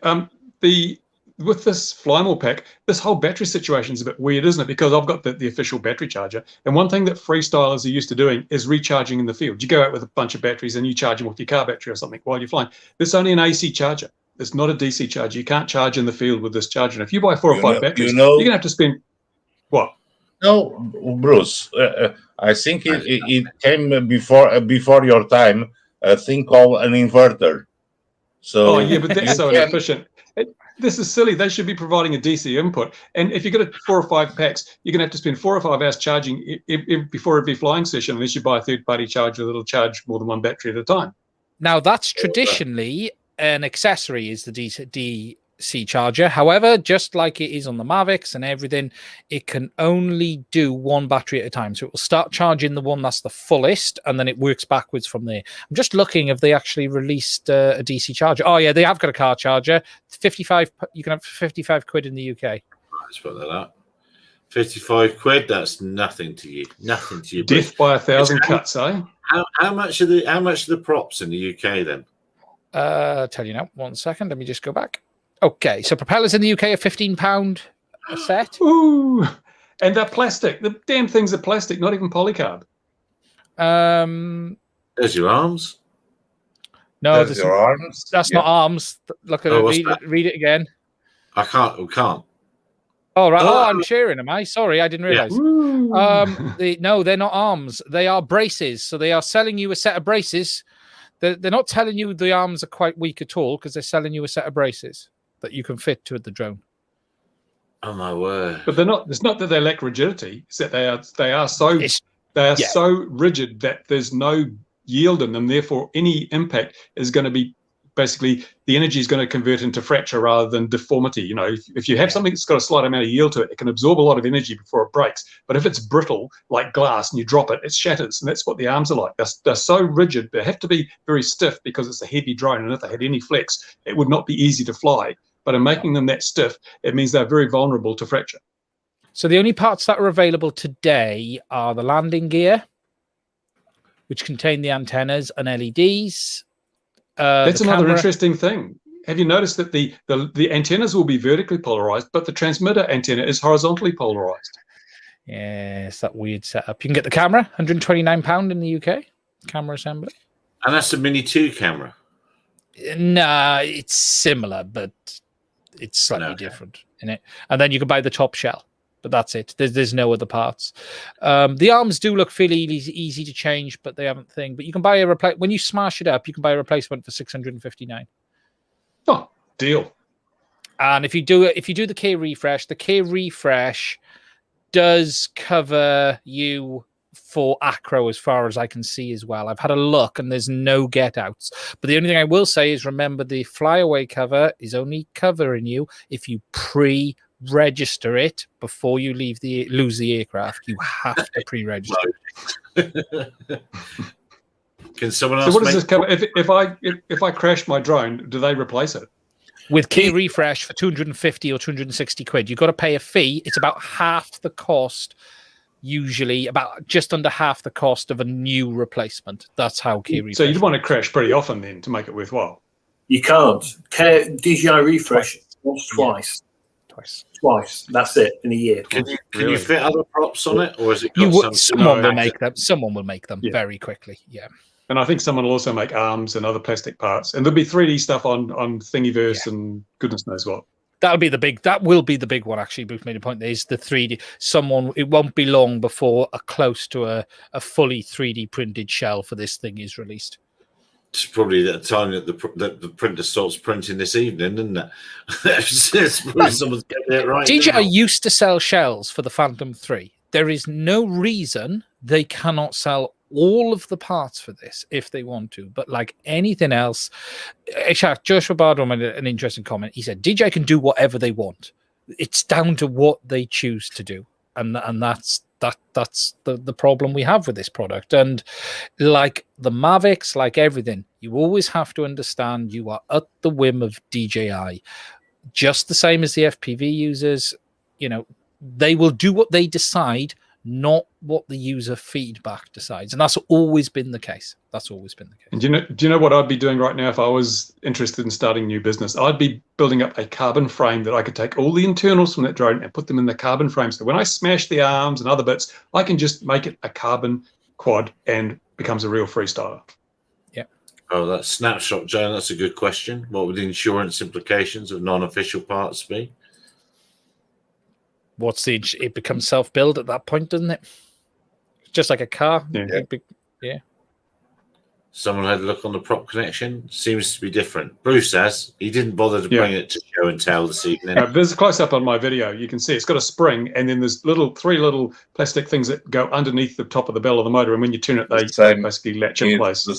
with this Flymal pack, this whole battery situation is a bit weird, isn't it? Because I've got the official battery charger, and one thing that freestylers are used to doing is recharging in the field. You go out with a bunch of batteries and you charge them with your car battery or something while you're flying. There's only an AC charger. It's not a DC charger. You can't charge in the field with this charger. And if you buy 4 or 5 batteries, you're going to have to spend what? No, Bruce. I think it came before your time. A thing called an inverter. So yeah, but that's so inefficient. This is silly. They should be providing a DC input. And if you get 4 or 5 packs, you're going to have to spend 4 or 5 hours charging before every flying session, unless you buy a third-party charger that'll charge more than 1 battery at a time. Now, that's traditionally an accessory, is the DC charger. However, just like it is on the Mavics and everything, it can only do 1 battery at a time. So it will start charging the one that's the fullest, and then it works backwards from there. I'm just looking if they actually released a DC charger. Oh yeah, they have got a car charger. 55. You can have 55 quid in the UK. Let's put that up. 55 quid. That's nothing to you. Nothing to you. Death by 1,000 cuts, eh? How much are the props in the UK then? Tell you now. 1 second. Let me just go back. Okay, so propellers in the UK are £15 a set. Ooh, and they're plastic. The damn things are plastic, not even polycarb. There's your arms. No, there's your arms. That's not arms. Look at it. Read it again. I can't. We can't. Oh, right. Oh, I'm sharing, am I? Sorry, I didn't realize. Yeah. No, they're not arms. They are braces. So they are selling you a set of braces. They're not telling you the arms are quite weak at all, because they're selling you a set of braces that you can fit to the drone. Oh my word! But they're not. It's not that they lack rigidity. It's that they are so so rigid that there's no yield in them. Therefore, any impact is going to be basically the energy is going to convert into fracture rather than deformity. You know, if you have something that's got a slight amount of yield to it, it can absorb a lot of energy before it breaks. But if it's brittle like glass and you drop it, it shatters. And that's what the arms are like. They're so rigid. They have to be very stiff because it's a heavy drone. And if they had any flex, it would not be easy to fly. But in making them that stiff, it means they're very vulnerable to fracture. So the only parts that are available today are the landing gear, which contain the antennas and LEDs. That's another interesting thing. Have you noticed that the antennas will be vertically polarized, but the transmitter antenna is horizontally polarized? Yeah, it's that weird setup. You can get the camera, £129 in the UK, camera assembly. And that's a Mini 2 camera? Nah, it's similar, but it's slightly different in it. And then you can buy the top shell, but that's it. There's no other parts. The arms do look fairly easy to change, but they haven't thing. But you can buy a when you smash it up, you can buy a replacement for $659. Oh, deal. And if you do the K refresh does cover you for acro as far as I can see as well. I've had a look and there's no get outs. But the only thing I will say is remember the flyaway cover is only covering you if you pre-register it before you lose the aircraft. You have to pre-register. Can someone else? So what does this cover? If I crash my drone, do they replace it? With K refresh for 250 or 260 quid, you've got to pay a fee. It's about half the cost. Usually about just under half the cost of a new replacement. That's how K refresh. So you'd want to crash pretty often then to make it worthwhile. You can't. DJI refresh once, twice. Twice. That's it in a year. Can you fit other props on it, or is it? Someone will make them. Someone will make them very quickly. Yeah. And I think someone will also make arms and other plastic parts, and there'll be 3D stuff on Thingiverse and goodness knows what. That will be the big one. Actually, Bruce made a point. There's the 3D. It won't be long before close to a fully 3D printed shell for this thing is released. It's probably the time that the printer starts printing this evening, isn't it? It's probably someone's getting it right. DJI used to sell shells for the Phantom 3. There is no reason they cannot sell all of the parts for this if they want to, but like anything else, Joshua Bardwell made an interesting comment. He said DJI can do whatever they want. It's down to what they choose to do, and that's the problem we have with this product. And like the Mavics, like everything, you always have to understand you are at the whim of DJI, just the same as the FPV users. You know, they will do what they decide, not what the user feedback decides, and that's always been the case. And do you know what I'd be doing right now if I was interested in starting a new business? I'd be building up a carbon frame that I could take all the internals from that drone and put them in the carbon frame. So when I smash the arms and other bits, I can just make it a carbon quad and becomes a real freestyler. Yeah. Oh, that snapshot, Joe, that's a good question. What would the insurance implications of non-official parts be? It becomes self-build at that point, doesn't it? Just like a car. Yeah. Someone had a look on the prop connection. Seems to be different. Bruce says he didn't bother to bring it to show and tell this evening. There's a close-up on my video. You can see it's got a spring, and then there's three little plastic things that go underneath the top of the bell of the motor, and when you turn it, they basically latch in place. The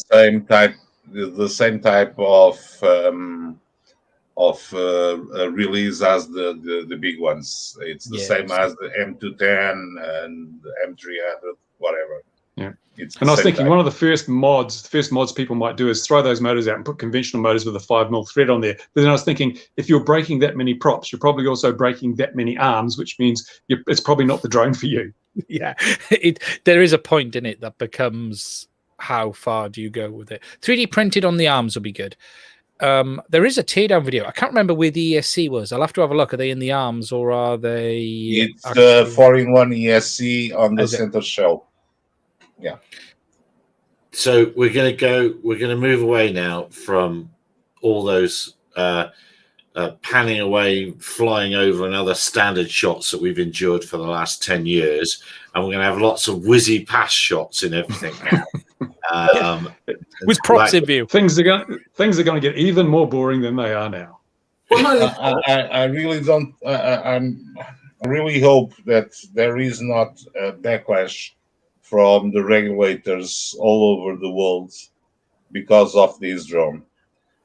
same type of release as the big ones. It's the same as the M210 and the M300, whatever. Yeah. And I was thinking one of the first mods people might do is throw those motors out and put conventional motors with a 5mm thread on there. But then I was thinking, if you're breaking that many props, you're probably also breaking that many arms, which means it's probably not the drone for you. Yeah, there is a point in it that becomes how far do you go with it. 3D printed on the arms would be good. There is a teardown video. I can't remember where the ESC was. I'll have to have a look. Are they in the arms or are they? It's the 4-in-1 ESC on the center shell. Yeah. So we're going to move away now from all those panning away, flying over and other standard shots that we've endured for the last 10 years. And we're going to have lots of whizzy pass shots in everything now. With props in view. Things are going to get even more boring than they are now. I really don't. I really hope that there is not a backlash from the regulators all over the world because of this drone.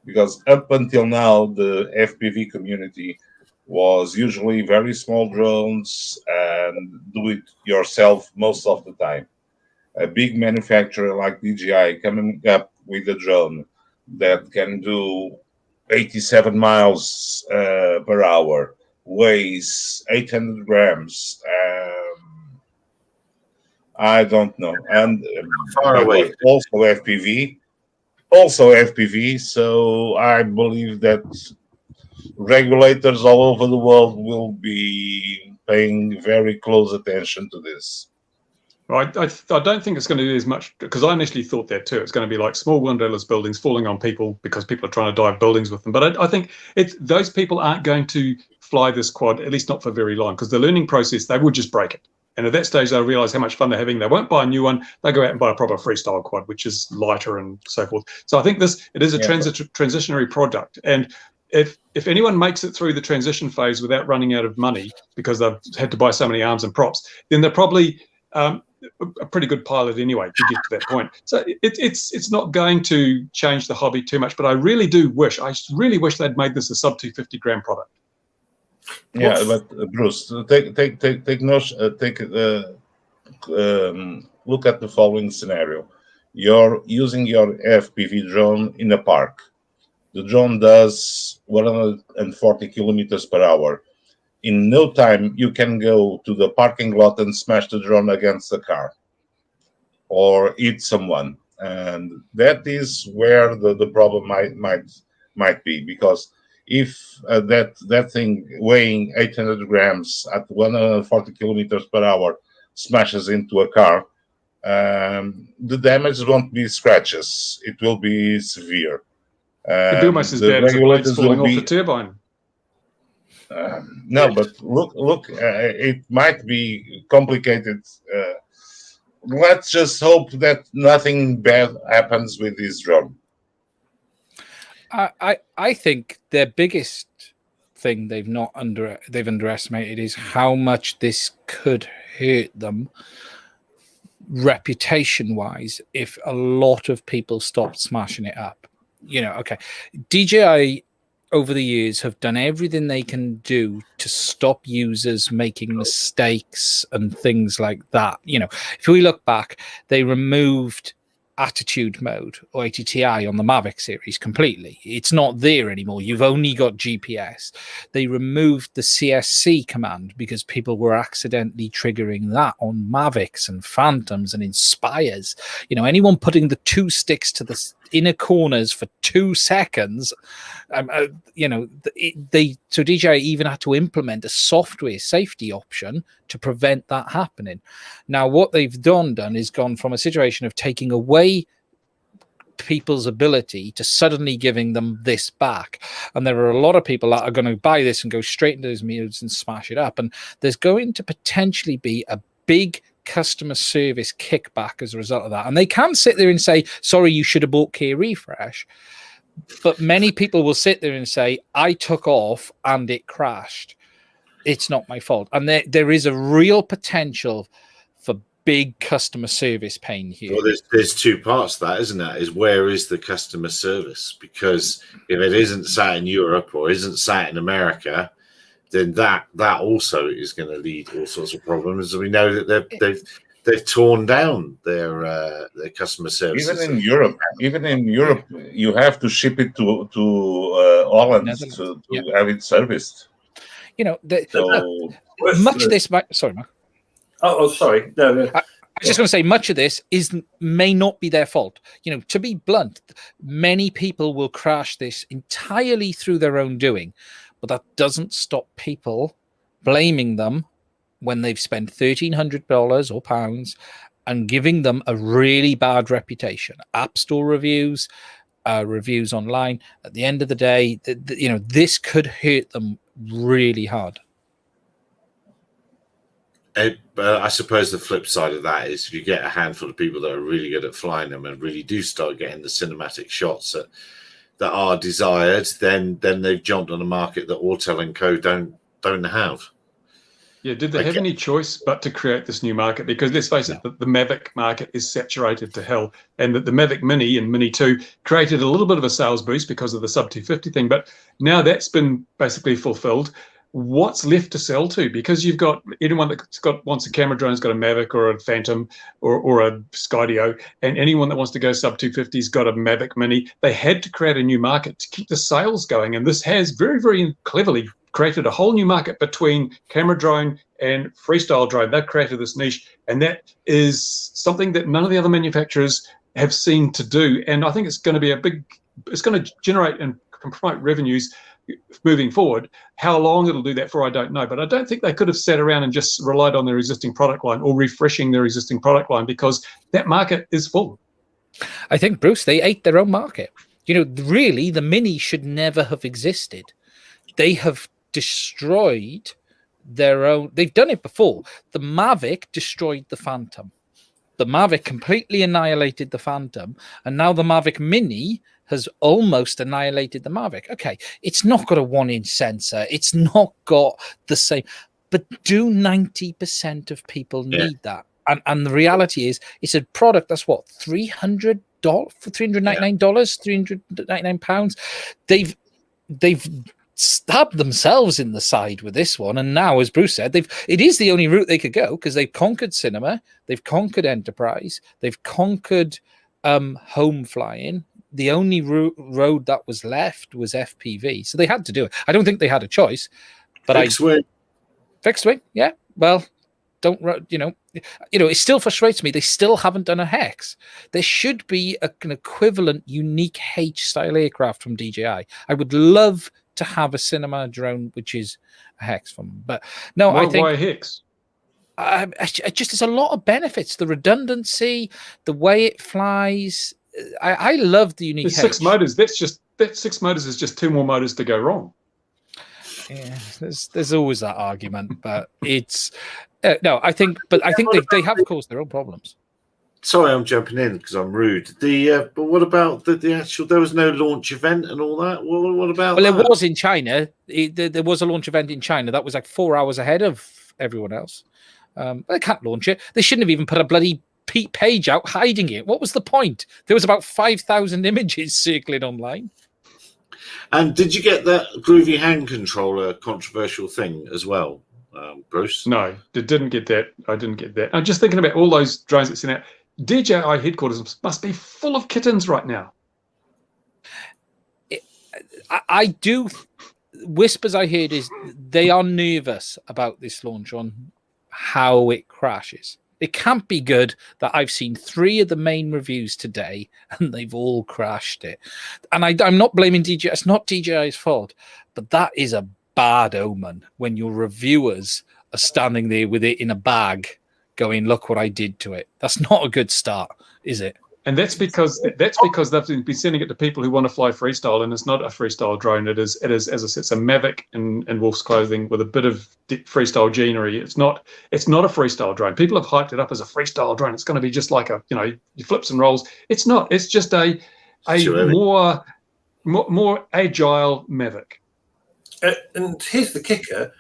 Because up until now, the FPV community was usually very small drones and do it yourself most of the time. A big manufacturer like DJI coming up with a drone that can do 87 miles per hour, weighs 800 grams. I don't know. And far away. Also FPV. So I believe that regulators all over the world will be paying very close attention to this. I don't think it's going to do as much, because I initially thought that too. It's going to be like small windowless buildings falling on people because people are trying to dive buildings with them. But I think those people aren't going to fly this quad, at least not for very long, because the learning process, they will just break it. And at that stage, they'll realize how much fun they're having. They won't buy a new one. They go out and buy a proper freestyle quad, which is lighter and so forth. So I think it is a transitionary product. And if anyone makes it through the transition phase without running out of money because they've had to buy so many arms and props, then they're probably a pretty good pilot anyway to get to that point. So it's not going to change the hobby too much. But I really wish they'd made this a sub 250 gram product. Yeah, but Bruce, look at the following scenario. You're using your FPV drone in a park. The drone does 140 kilometers per hour. In no time, you can go to the parking lot and smash the drone against a car or hit someone. And that is where the problem might be, because if that thing weighing 800 grams at 140 kilometers per hour smashes into a car, the damage won't be scratches. It will be severe. It'd be almost as bad as the blades falling off the turbine. No, but look, it might be complicated. Let's just hope that nothing bad happens with this drone. I think their biggest thing they've underestimated is how much this could hurt them reputation-wise if a lot of people stopped smashing it up. DJI over the years have done everything they can do to stop users making mistakes and things like that. If we look back, they removed attitude mode or ATTI on the Mavic series completely. It's not there anymore. You've only got GPS. They removed the CSC command because people were accidentally triggering that on Mavics and Phantoms and Inspires. You know, anyone putting the 2 sticks to the inner corners for 2 seconds, you know, so DJI even had to implement a software safety option to prevent that happening. Now, what they've done is gone from a situation of taking away people's ability to suddenly giving them this back. And there are a lot of people that are going to buy this and go straight into those modes and smash it up. And there's going to potentially be a big customer service kickback as a result of that. And they can sit there and say, sorry, you should have bought Key Refresh. But many people will sit there and say, I took off and it crashed. It's not my fault. And there is a real potential for big customer service pain here. Well, there's 2 parts to that, isn't there? Is where is the customer service? Because if it isn't sat in Europe or isn't sat in America, then that also is going to lead all sorts of problems. And we know that they've torn down their customer service. Even in Europe, you have to ship it to Holland to have it serviced. You know, much of this. Sorry, Mark. Oh, sorry. No. I was just going to say, much of this may not be their fault. You know, to be blunt, many people will crash this entirely through their own doing, but that doesn't stop people blaming them when they've spent $1,300 or pounds and giving them a really bad reputation. App Store reviews, reviews online. At the end of the day, you know, this could hurt them really hard. I suppose the flip side of that is if you get a handful of people that are really good at flying them and really do start getting the cinematic shots that are desired, then they've jumped on a market that Autel and Co don't have. Yeah, did they have any choice but to create this new market? Because let's face it, the Mavic market is saturated to hell, and that the Mavic Mini and Mini 2 created a little bit of a sales boost because of the sub 250 thing, but now that's been basically fulfilled. What's left to sell to? Because you've got anyone that wants a camera drone's got a Mavic or a Phantom or a Skydio, and anyone that wants to go sub 250's got a Mavic Mini. They had to create a new market to keep the sales going, and this has very, very cleverly created a whole new market between camera drone and freestyle drone. They've created this niche, and that is something that none of the other manufacturers have seen to do. And I think it's going to be it's going to generate and promote revenues moving forward. How long it'll do that for, I don't know. But I don't think they could have sat around and just relied on their existing product line or refreshing their existing product line, because that market is full. I think, Bruce, they ate their own market. You know, really, the Mini should never have existed. They have destroyed their own. They've done it before. The Mavic destroyed the Phantom. The Mavic completely annihilated the Phantom, and now the Mavic Mini has almost annihilated the Mavic. Okay, it's not got a 1-inch sensor. It's not got the same, but do 90% of people need that? And the reality is, it's a product that's what, $300 for $399, £399. They've stabbed themselves in the side with this one, and now, as Bruce said, it is the only route they could go, because they've conquered cinema, they've conquered enterprise, they've conquered home flying. The only road that was left was FPV, so they had to do it. I don't think they had a choice. But fixed wing, yeah. Well, it still frustrates me. They still haven't done a Hex. There should be an equivalent unique H style aircraft from DJI. I would love to have a cinema drone which is a Hex from them. But no, I think why Hex? There's a lot of benefits. The redundancy, the way it flies. I love the unique. There's 6 motors. That 6 motors is just 2 more motors to go wrong. Yeah, there's always that argument, but it's no. I think they have caused their own problems. Sorry, I'm jumping in because I'm rude. But what about the actual? There was no launch event and all that. What about? Well, it was in China. There was a launch event in China that was like 4 hours ahead of everyone else. They can't launch it. They shouldn't have even put a bloody page out hiding it. What was the point? There was about 5,000 images circling online. And did you get that Groovy hand controller controversial thing as well, Bruce? No, didn't get that. I didn't get that. I'm just thinking about all those drones that sent out. DJI headquarters must be full of kittens right now. I do. Whispers I heard is they are nervous about this launch on how it crashes. It can't be good that I've seen 3 of the main reviews today and they've all crashed it. And I'm not blaming DJI. It's not DJI's fault, but that is a bad omen when your reviewers are standing there with it in a bag going, look what I did to it. That's not a good start, is it? And that's because they've been sending it to people who want to fly freestyle, and it's not a freestyle drone. It is as I said, it's a Mavic in wolf's clothing with a bit of freestyle genery. It's not a freestyle drone. People have hyped it up as a freestyle drone. It's going to be just like you flips and rolls. It's not. It's just a more agile Mavic. And here's the kicker: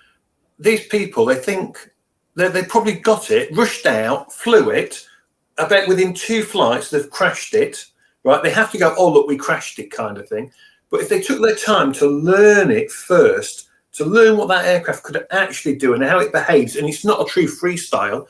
these people, they think they probably got it, rushed out, flew it. I bet within 2 flights they've crashed it, right? They have to go, oh, look, we crashed it kind of thing. But if they took their time to learn it first, to learn what that aircraft could actually do and how it behaves, and it's not a true freestyle,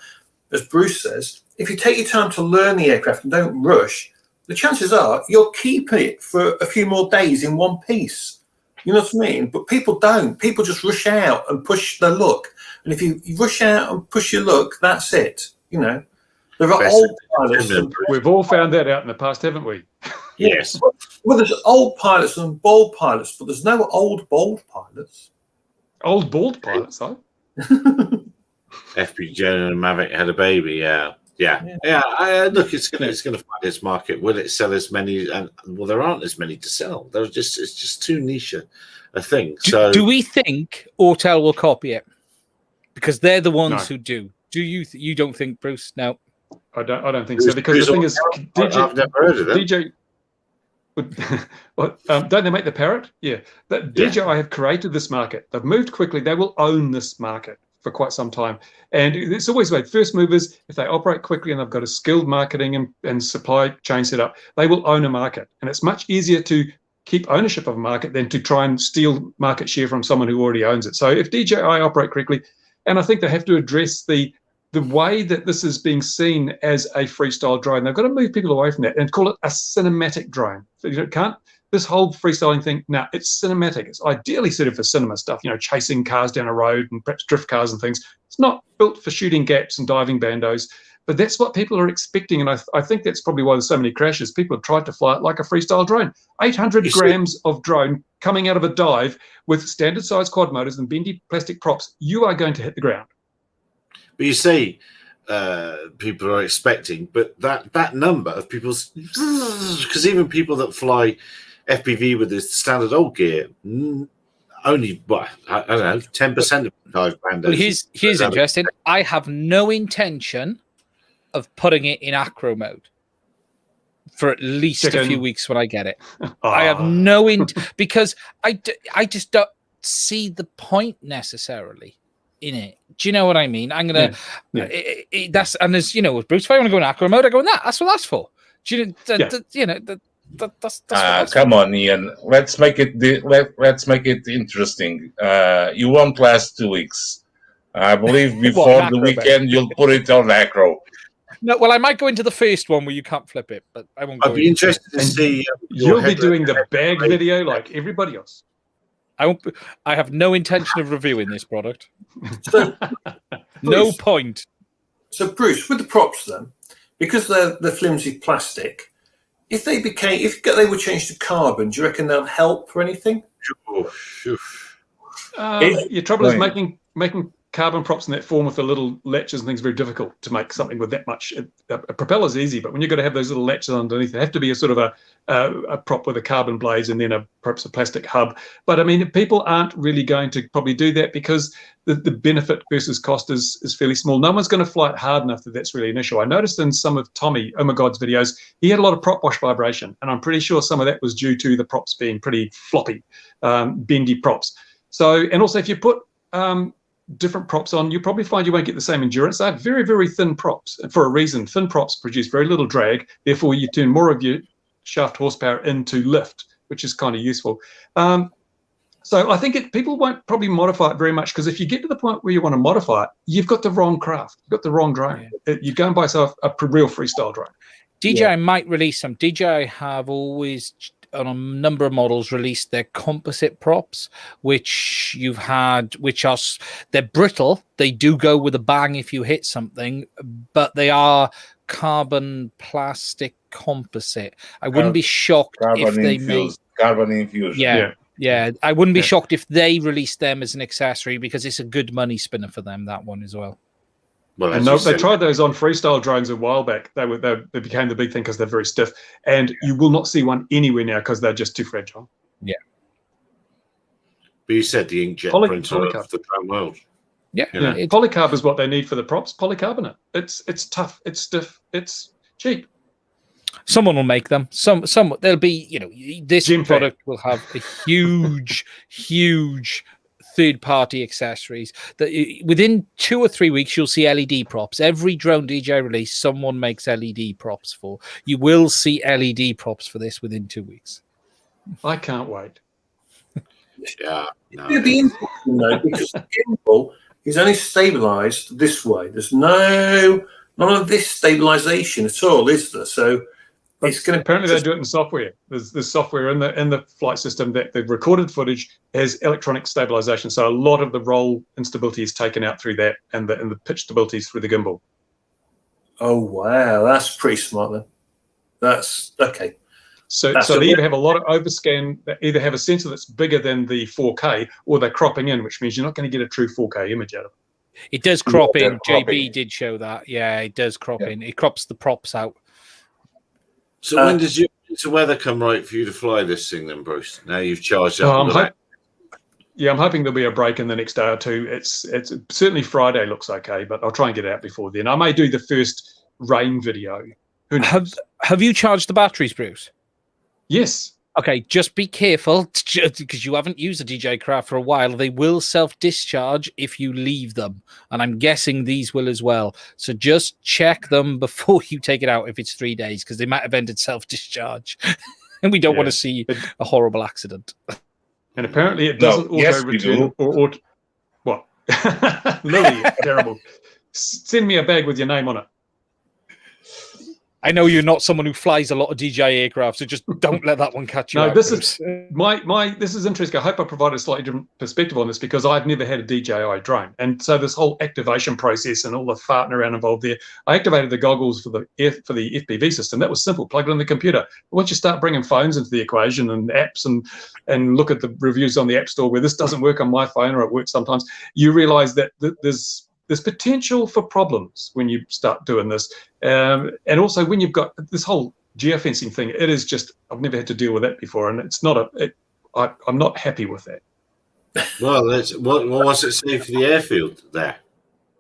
as Bruce says, if you take your time to learn the aircraft and don't rush, the chances are you'll keep it for a few more days in one piece. You know what I mean? But people don't. People just rush out and push their luck. And if you rush out and push your luck, that's it, There are old pilots. We've all found that out in the past, haven't we? Yes. Well, there's old pilots and bald pilots, but there's no old bald pilots. Old bald pilots, though. FPJ and Mavic had a baby. Yeah. Look, it's gonna find its market. Will it sell as many? And well, there aren't as many to sell. It's just too niche a thing. Do we think Autel will copy it? Because they're the ones who do. Do you don't think, Bruce? No. I don't think so, because the thing is, I've never heard of them. Don't they make the Parrot? Yeah. DJI have created this market. They've moved quickly. They will own this market for quite some time. And it's always about first movers. If they operate quickly and they've got a skilled marketing and supply chain set up, they will own a market. And it's much easier to keep ownership of a market than to try and steal market share from someone who already owns it. So if DJI operate correctly, and I think they have to address the way that this is being seen as a freestyle drone, they've got to move people away from that and call it a cinematic drone. This whole freestyling thing, it's cinematic. It's ideally suited for cinema stuff, chasing cars down a road and perhaps drift cars and things. It's not built for shooting gaps and diving bandos, but that's what people are expecting. And I think that's probably why there's so many crashes. People have tried to fly it like a freestyle drone. 800 grams of drone coming out of a dive with standard size quad motors and bendy plastic props, you are going to hit the ground. But you see, people are expecting, but that number of people's, because even people that fly FPV with the standard old gear, only I don't know, 10% of dive bandos. Well, here's interesting. I have no intention of putting it in acro mode for at least a few weeks when I get it. I have no because I just don't see the point necessarily in it. Do you know what I mean? I'm gonna that's, and there's with Bruce, if I want to go in acro mode, I go in that. That's what that's for. Do you that's come on, Ian. Let's make it interesting. You won't last 2 weeks. I believe before the weekend you'll put it on acro. No, well, I might go into the first one where you can't flip it, but I won't. I'd be interested to see. You'll be doing the bag video like everybody else. I have no intention of reviewing this product. No point. So, Bruce, with the props then, because they're flimsy plastic, if they would change to carbon, do you reckon they'll help or anything? Your trouble is making carbon props in that form with the little latches and things very difficult to make something with that much. A propeller's easy, but when you've got to have those little latches underneath, they have to be a sort of a prop with a carbon blades and then perhaps a plastic hub. But I mean, people aren't really going to probably do that because the benefit versus cost is fairly small. No one's going to fly it hard enough that's really an issue. I noticed in some of Tommy Oh My God's videos, he had a lot of prop wash vibration, and I'm pretty sure some of that was due to the props being pretty floppy, bendy props. So, and also if you put different props on, you probably find you won't get the same endurance. They're very, very thin props. And for a reason, thin props produce very little drag. Therefore, you turn more of your shaft horsepower into lift, which is kind of useful. So I think people won't probably modify it very much, because if you get to the point where you want to modify it, you've got the wrong craft, you've got the wrong drone. You go and buy yourself a real freestyle drone. DJI might release some. DJI have always, on a number of models, released their composite props, which they're brittle. They do go with a bang if you hit something, but they are carbon plastic composite. I wouldn't be shocked if they made carbon infusion. Yeah, I wouldn't be shocked if they released them as an accessory, because it's a good money spinner for them, that one as well. Well, and they tried those on freestyle drones a while back. They became the big thing because they're very stiff, and you will not see one anywhere now because they're just too fragile. Yeah. But you said the inkjet printer of the drone world. Yeah. Polycarb is what they need for the props. Polycarbonate. It's tough. It's stiff. It's cheap. Someone will make them. Some there'll be, this product will have a huge third-party accessories that within 2 or 3 weeks you'll see LED props. Every drone DJI release, someone makes LED props for. You will see LED props for this within 2 weeks. I can't wait. Yeah, no. It'd be interesting though, because the gimbal is only stabilized this way. There's none of this stabilization at all, is there? So it's going to apparently they do it in software. There's software in the flight system that the recorded footage has electronic stabilization. So a lot of the roll instability is taken out through that, and the pitch stability is through the gimbal. Oh wow, that's pretty smart then. That's okay. So they either have a lot of overscan, they either have a sensor that's bigger than the 4K, or they're cropping in, which means you're not going to get a true 4K image out of it. It does crop in. JB did show that. Yeah, it does crop in. It crops the props out. So when does the weather come right for you to fly this thing then, Bruce? Now you've charged up. I'm hoping there'll be a break in the next day or two. It's certainly Friday looks okay, but I'll try and get it out before then. I may do the first rain video. Who knows? Have you charged the batteries, Bruce? Yes. Okay, just be careful, because you haven't used a DJI craft for a while. They will self-discharge if you leave them, and I'm guessing these will as well. So just check them before you take it out if it's 3 days, because they might have ended self-discharge, and we don't want to see a horrible accident. And apparently it doesn't auto-return or what? Lily, terrible. Send me a bag with your name on it. I know you're not someone who flies a lot of DJI aircraft, so just don't let that one catch you. No, out, this Bruce. is this is interesting. I hope I provided a slightly different perspective on this, because I've never had a DJI drone, and so this whole activation process and all the farting around involved there. I activated the goggles for the FPV system. That was simple. Plug it in the computer. But once you start bringing phones into the equation and apps and look at the reviews on the App Store where this doesn't work on my phone, or it works sometimes, you realize that there's potential for problems when you start doing this. And also when you've got this whole geofencing thing, it is just, I've never had to deal with that before. And it's not I'm not happy with that. Well, what's it say for the airfield there?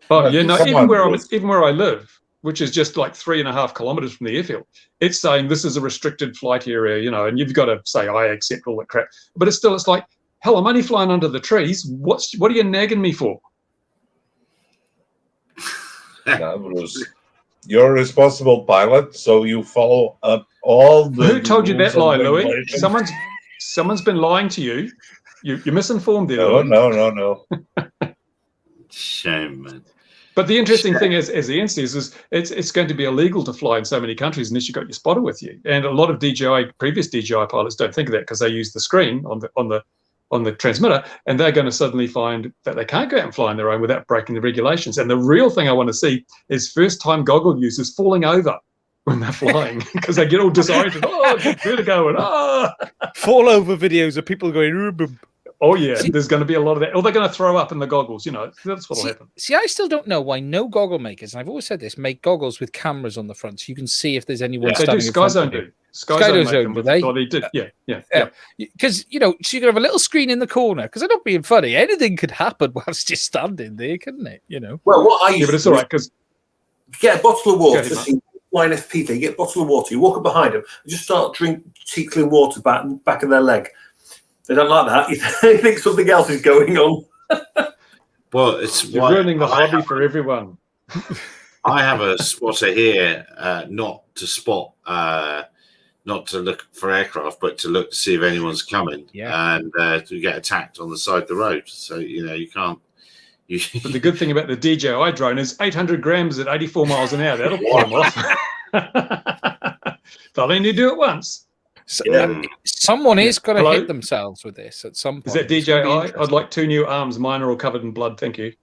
Oh, yeah, no, even where I live, which is just like 3.5 kilometers from the airfield, it's saying this is a restricted flight area, and you've got to say, I accept all that crap. But it's like, hell, I'm only flying under the trees. What are you nagging me for? No, Bruce, you're a responsible pilot, so you follow up all the. Who told you that lie, Louis? Someone's been lying to you. You're misinformed there. No. Shame, man. But the interesting thing is, as Ian says, is it's going to be illegal to fly in so many countries unless you've got your spotter with you. And a lot of previous DJI pilots don't think of that, because they use the screen on the transmitter, and they're going to suddenly find that they can't go out and fly on their own without breaking the regulations. And the real thing I want to see is first-time goggle users falling over when they're flying, because they get all disoriented. Oh, vertigo, and fall over videos of people going. Oh yeah, there's going to be a lot of that. Or they're going to throw up in the goggles. That's what'll happen. See, I still don't know why no goggle makers, and I've always said this, make goggles with cameras on the front, so you can see if there's anyone standing in front of you. Skyzone do they? Oh, they did. Yeah. Because so you can have a little screen in the corner. Because I'm not being funny. Anything could happen whilst you're standing there, couldn't it? Well, what I used but it's all right, because get a bottle of water. Flying FPV, you get a bottle of water. You walk up behind them and just start tickling water back of their leg. They don't like that. They think something else is going on. Well, you're ruining the hobby for everyone. I have a spotter here, not to spot not to look for aircraft, but to look to see if anyone's coming, and to get attacked on the side of the road. So you can't. But the good thing about the DJI drone is 800 grams at 84 miles an hour. That'll pull them off. They'll only do it once. So, someone is going to hit themselves with this at some point. Is that DJI? I'd like 2 new arms. Mine are all covered in blood. Thank you.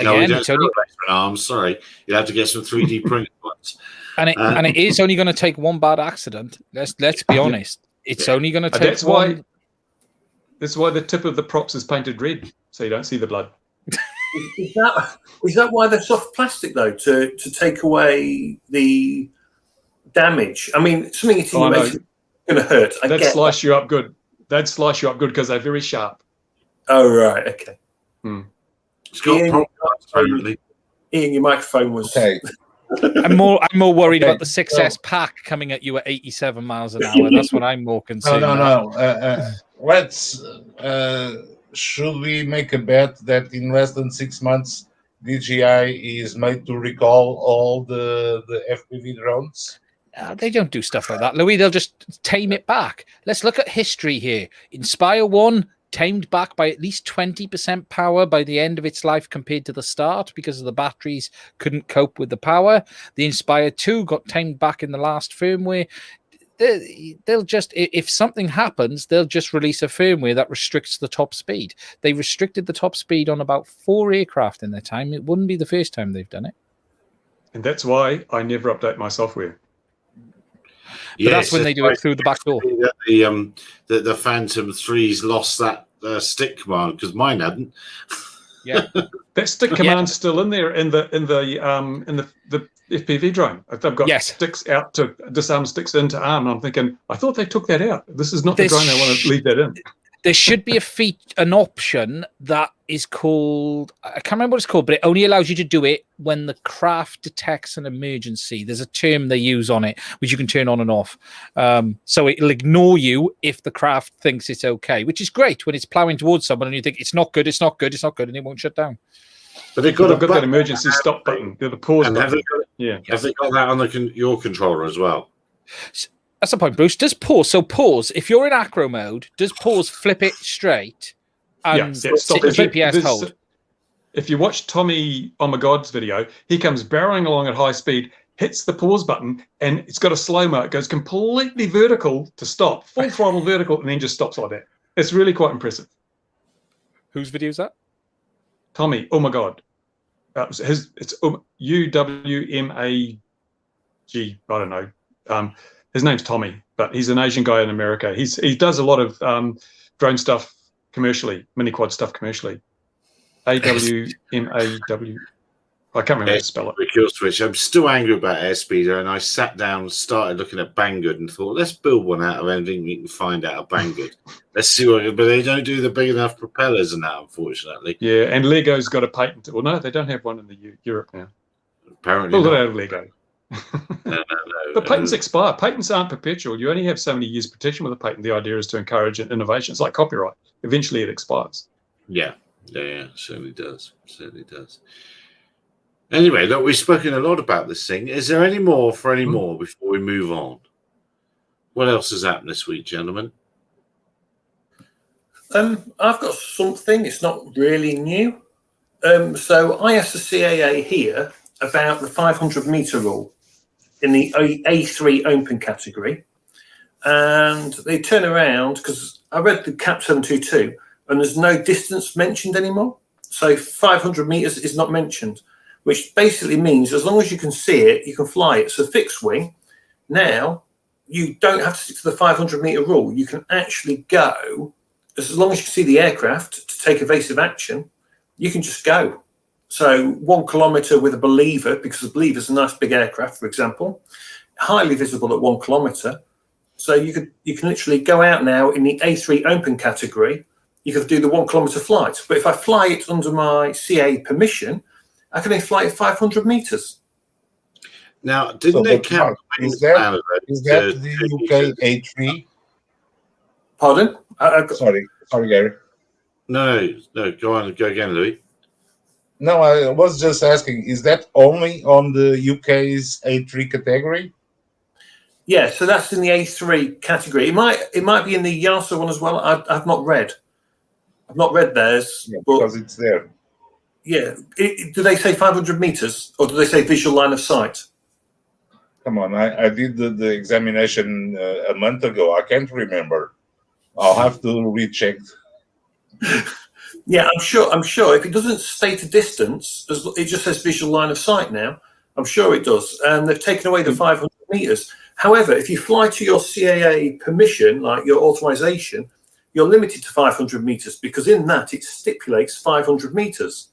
No, we don't have arms. Sorry, you have to get some 3D printed ones. And it is only going to take one bad accident. Let's be honest. It's only going to take one. That's why the tip of the props is painted red, so you don't see the blood. Is that why they're soft plastic though, to take away the damage? I mean, something hitting you is going to hurt. They'd slice you up good. They'd slice you up good because they're very sharp. Oh right, okay. It's got Ian, your microphone was. Okay. I'm more worried about the 6S pack coming at you at 87 miles an hour. That's what I'm more concerned. No. Let's. Should we make a bet that in less than 6 months, DJI is made to recall all the FPV drones? They don't do stuff like that, Louis. They'll just tame it back. Let's look at history here. Inspire 1 tamed back by at least 20% power by the end of its life compared to the start because of the batteries couldn't cope with the power. The Inspire 2 got tamed back in the last firmware. They'll just, if something happens, they'll just release a firmware that restricts the top speed. They restricted the top speed on about 4 aircraft in their time. It wouldn't be the first time they've done it. And that's why I never update my software. But that's when they do it through the back door. The Phantom 3's lost that stick command because mine hadn't. Yeah, that stick command's still in there in the FPV drone. They've got sticks out to disarm, sticks into arm. And I'm thinking, I thought they took that out. This is not the drone. They want to leave that in. There should be an option that is called, I can't remember what it's called, but it only allows you to do it when the craft detects an emergency. There's a term they use on it, which you can turn on and off. So it'll ignore you if the craft thinks it's okay, which is great when it's plowing towards someone and you think it's not good, and it won't shut down. But they've got that emergency stop button, the pause button. Have they got that on your controller as well? That's the point, Bruce. Does pause? So pause. If you're in acro mode, does pause flip it straight and stop. GPS hold? If you watch Tommy Oh My God's video, he comes barreling along at high speed, hits the pause button, and it's got a slow-mo. It goes completely vertical to stop, full throttle vertical, and then just stops like that. It's really quite impressive. Whose video is that? Tommy Oh My God. It's UWMAG. I don't know. His name's Tommy, but he's an Asian guy in America. He does a lot of drone stuff commercially, mini quad stuff commercially. AWMAW. I can't remember how to spell it. Kill switch. I'm still angry about Airspeeder, and I sat down and started looking at Banggood and thought, let's build one out of anything we can find out of Banggood. Let's see what. But they don't do the big enough propellers and that, unfortunately. Yeah, and Lego's got a patent. Well, no, they don't have one in the Europe now. Apparently, build it out of Lego. No. But patents expire. Patents aren't perpetual. You only have so many years protection with a patent. The idea is to encourage innovation. It's like copyright. Eventually, it expires. Yeah, certainly does. Anyway, look, we've spoken a lot about this thing. Is there any more before we move on? What else has happened this week, gentlemen? I've got something. It's not really new. So I asked the CAA here about the 500-meter rule in the A3 open category, and they turn around because I read the CAP 722 and there's no distance mentioned anymore. So 500 meters is not mentioned, which basically means as long as you can see it, you can fly it. So fixed wing, now you don't have to stick to the 500-meter rule. You can actually go, as long as you see the aircraft to take evasive action, you can just go. So 1 kilometer with a believer, because the believer's a nice big aircraft, for example, highly visible at 1 kilometer. So you can literally go out now in the A3 open category. You could do the 1 kilometer flight. But if I fly it under my CA permission, I can only fly it 500 meters. Now, didn't they count? Is that the UK A3? Pardon? Sorry, Gary. No. Go again, Louis. No, I was just asking, is that only on the UK's A3 category? Yeah, so that's in the A3 category. It might be in the YASA one as well. I've not read. I've not read theirs, because it's there. Yeah, do they say 500 meters or do they say visual line of sight? Come on, I did the examination a month ago. I can't remember. I'll have to recheck. Yeah, I'm sure. If it doesn't state a distance, it just says visual line of sight now. I'm sure it does, and they've taken away the 500 meters. However, if you fly to your CAA permission, like your authorization, you're limited to 500 meters because in that it stipulates 500 meters.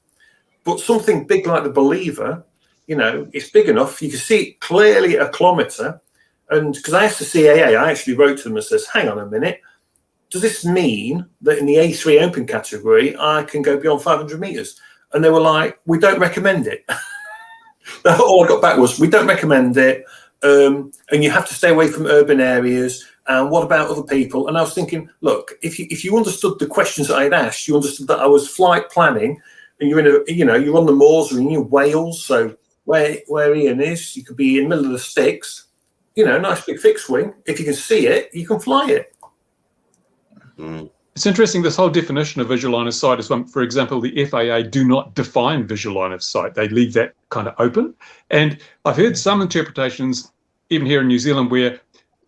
But something big like the Believer, it's big enough. You can see it clearly at a kilometer. And because I asked the CAA, I actually wrote to them and says, hang on a minute. Does this mean that in the A3 open category, I can go beyond 500 meters? And they were like, we don't recommend it. All I got back was, we don't recommend it. And you have to stay away from urban areas. And what about other people? And I was thinking, look, if you understood the questions that I had asked, you understood that I was flight planning. And you're you're on the moors or in Wales, so where Ian is, you could be in the middle of the sticks, nice big fixed wing. If you can see it, you can fly it. It's interesting, this whole definition of visual line of sight is one, for example, the FAA do not define visual line of sight. They leave that kind of open. And I've heard some interpretations, even here in New Zealand, where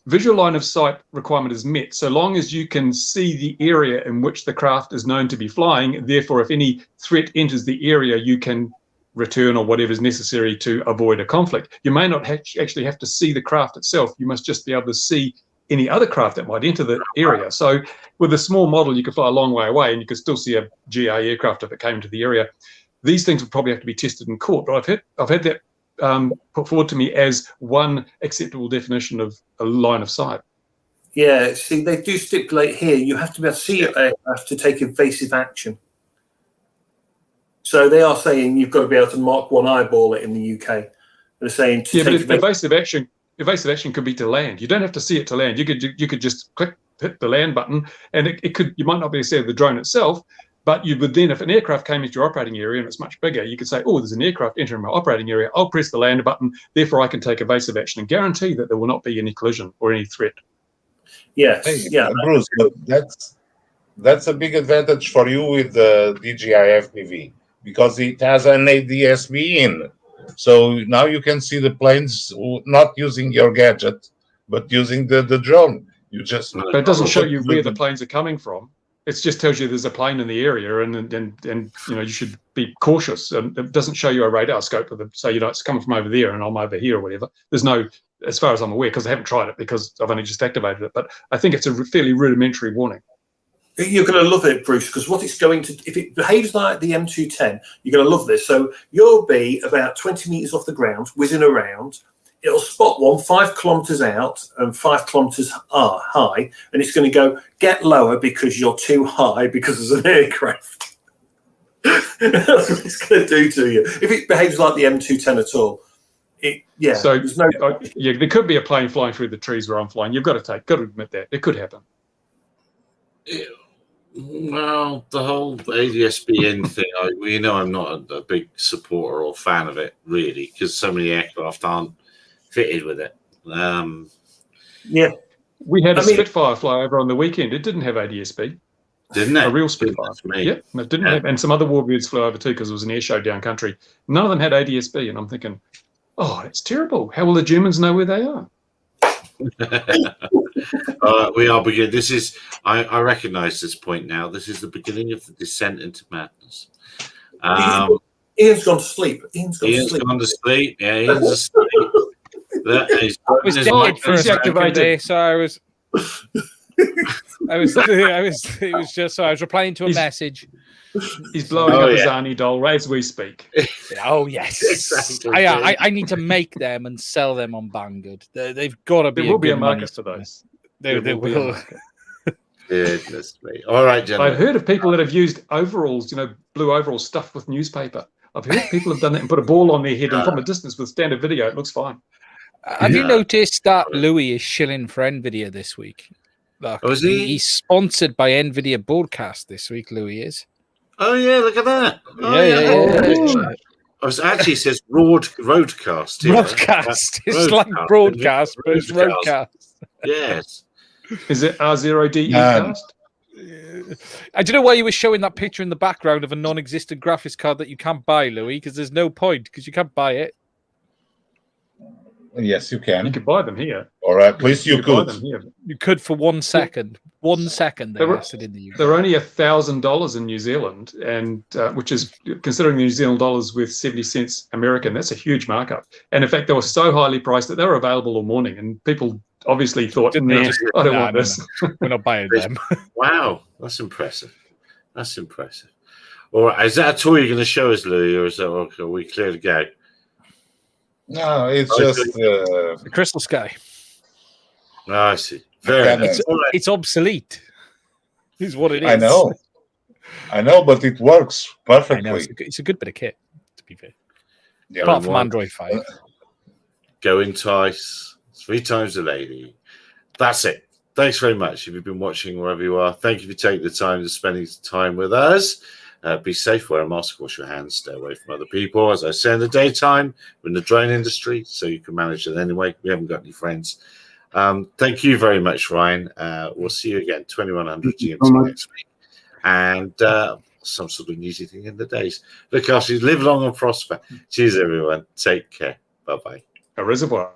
visual line of sight requirement is met so long as you can see the area in which the craft is known to be flying. Therefore, if any threat enters the area, you can return or whatever is necessary to avoid a conflict. You may not actually have to see the craft itself. You must just be able to see any other craft that might enter the area. So with a small model, you could fly a long way away and you could still see a GA aircraft if it came into the area. These things would probably have to be tested in court, but I've had that put forward to me as one acceptable definition of a line of sight. Yeah, see, they do stipulate here you have to be able to see your aircraft to take evasive action. So they are saying you've got to be able to Mark 1 eyeball it in the UK. They're saying to take evasive action could be to land. You don't have to see it to land. You could just hit the land button, and you might not be able to see the drone itself. But you would then, if an aircraft came into your operating area and it's much bigger, you could say, oh, there's an aircraft entering my operating area. I'll press the land button. Therefore, I can take evasive action and guarantee that there will not be any collision or any threat. Yes. Yeah, Bruce, but that's a big advantage for you with the DJI FPV because it has an ADSB in. So now you can see the planes not using your gadget, but using the drone. But it doesn't show you where the planes are coming from. It just tells you there's a plane in the area, and you should be cautious. And it doesn't show you a radar scope of say it's coming from over there and I'm over here or whatever. There's no, as far as I'm aware, because I haven't tried it because I've only just activated it. But I think it's a fairly rudimentary warning. You're going to love it, Bruce, because what it's going to, if it behaves like the M210, you're going to love this. So you'll be about 20 meters off the ground, whizzing around. It'll spot one 5 kilometers out and 5 kilometers high, and it's going to go, get lower because you're too high because there's an aircraft. That's what it's going to do to you. If it behaves like the M210 at all, So there's no. There could be a plane flying through the trees where I'm flying. You've got to admit that it could happen. Yeah. Well, the whole ADSBN thing, I'm not a big supporter or fan of it, really, because so many aircraft aren't fitted with it. Yeah. We had a Spitfire fly over on the weekend. It didn't have ADSB. Didn't it? A real Spitfire. Yeah, it didn't have. And some other Warbirds flew over too because it was an air show down country. None of them had ADSB, and I'm thinking, oh, it's terrible. How will the Germans know where they are? We are beginning. This is, I recognise this point now. This is the beginning of the descent into madness. Ian's gone to sleep. Ian's gone to sleep. Yeah, Ian's asleep. I was dead for a second there, so I was. It was just so I was replying to a message. He's blowing up his Arnie doll as we speak. Oh yes, exactly. I need to make them and sell them on Banggood. They've got to be. There will be a market for those. They will. Goodness me! All right, gentlemen. I've heard of people that have used overalls, blue overalls stuffed with newspaper. I've heard people have done that and put a ball on their head, and from a distance with standard video, it looks fine. Have you noticed that Louis is shilling for NVIDIA this week? Look, is he? He's sponsored by NVIDIA Broadcast this week. Louis is. Oh yeah, look at that. Yeah. Actually, it says roadcast here. Broadcast. It's like broadcast, but it's roadcast. Yes. Is it R0DE Um, cast? I don't know why you were showing that picture in the background of a non-existent graphics card that you can't buy, Louis, because there's no point, because you can't buy it. Yes, you You can. could buy them here. Or at least you buy could. them here. You could for 1 second. 1 second they They were- lasted in the UK. They're only $1,000 in New Zealand, and which is, considering the New Zealand dollars with 70 cents American, that's a huge markup. And in fact, they were so highly priced that they were available all morning, and people obviously thought, Didn't they nah, just- I don't nah, want no, this. We're not buying them. Wow, that's impressive. That's impressive. All right, is that a toy you're going to show us, Louis, or is that okay, are we clear to go? No, it's Okay. just The Crystal Sky. Oh, I see. Very Yeah, nice. All right. It's obsolete. Is what it is. I know, but it works I know. perfectly. It's a good bit of kit, to be fair. Yeah. Apart from one. Android 5. Go entice 3 times a lady. That's it. Thanks very much. If you've been watching wherever you are, thank you for taking the time to spending time with us. Be safe, wear a mask, wash your hands, stay away from other people. As I say, in the daytime, we're in the drone industry, so you can manage it anyway. We haven't got any friends. Thank you very much, Ryan. We'll see you again, 2100 GMT next week. And some sort of newsy thing in the days. Look after you, live long and prosper. Cheers, everyone. Take care. Bye-bye. A reservoir.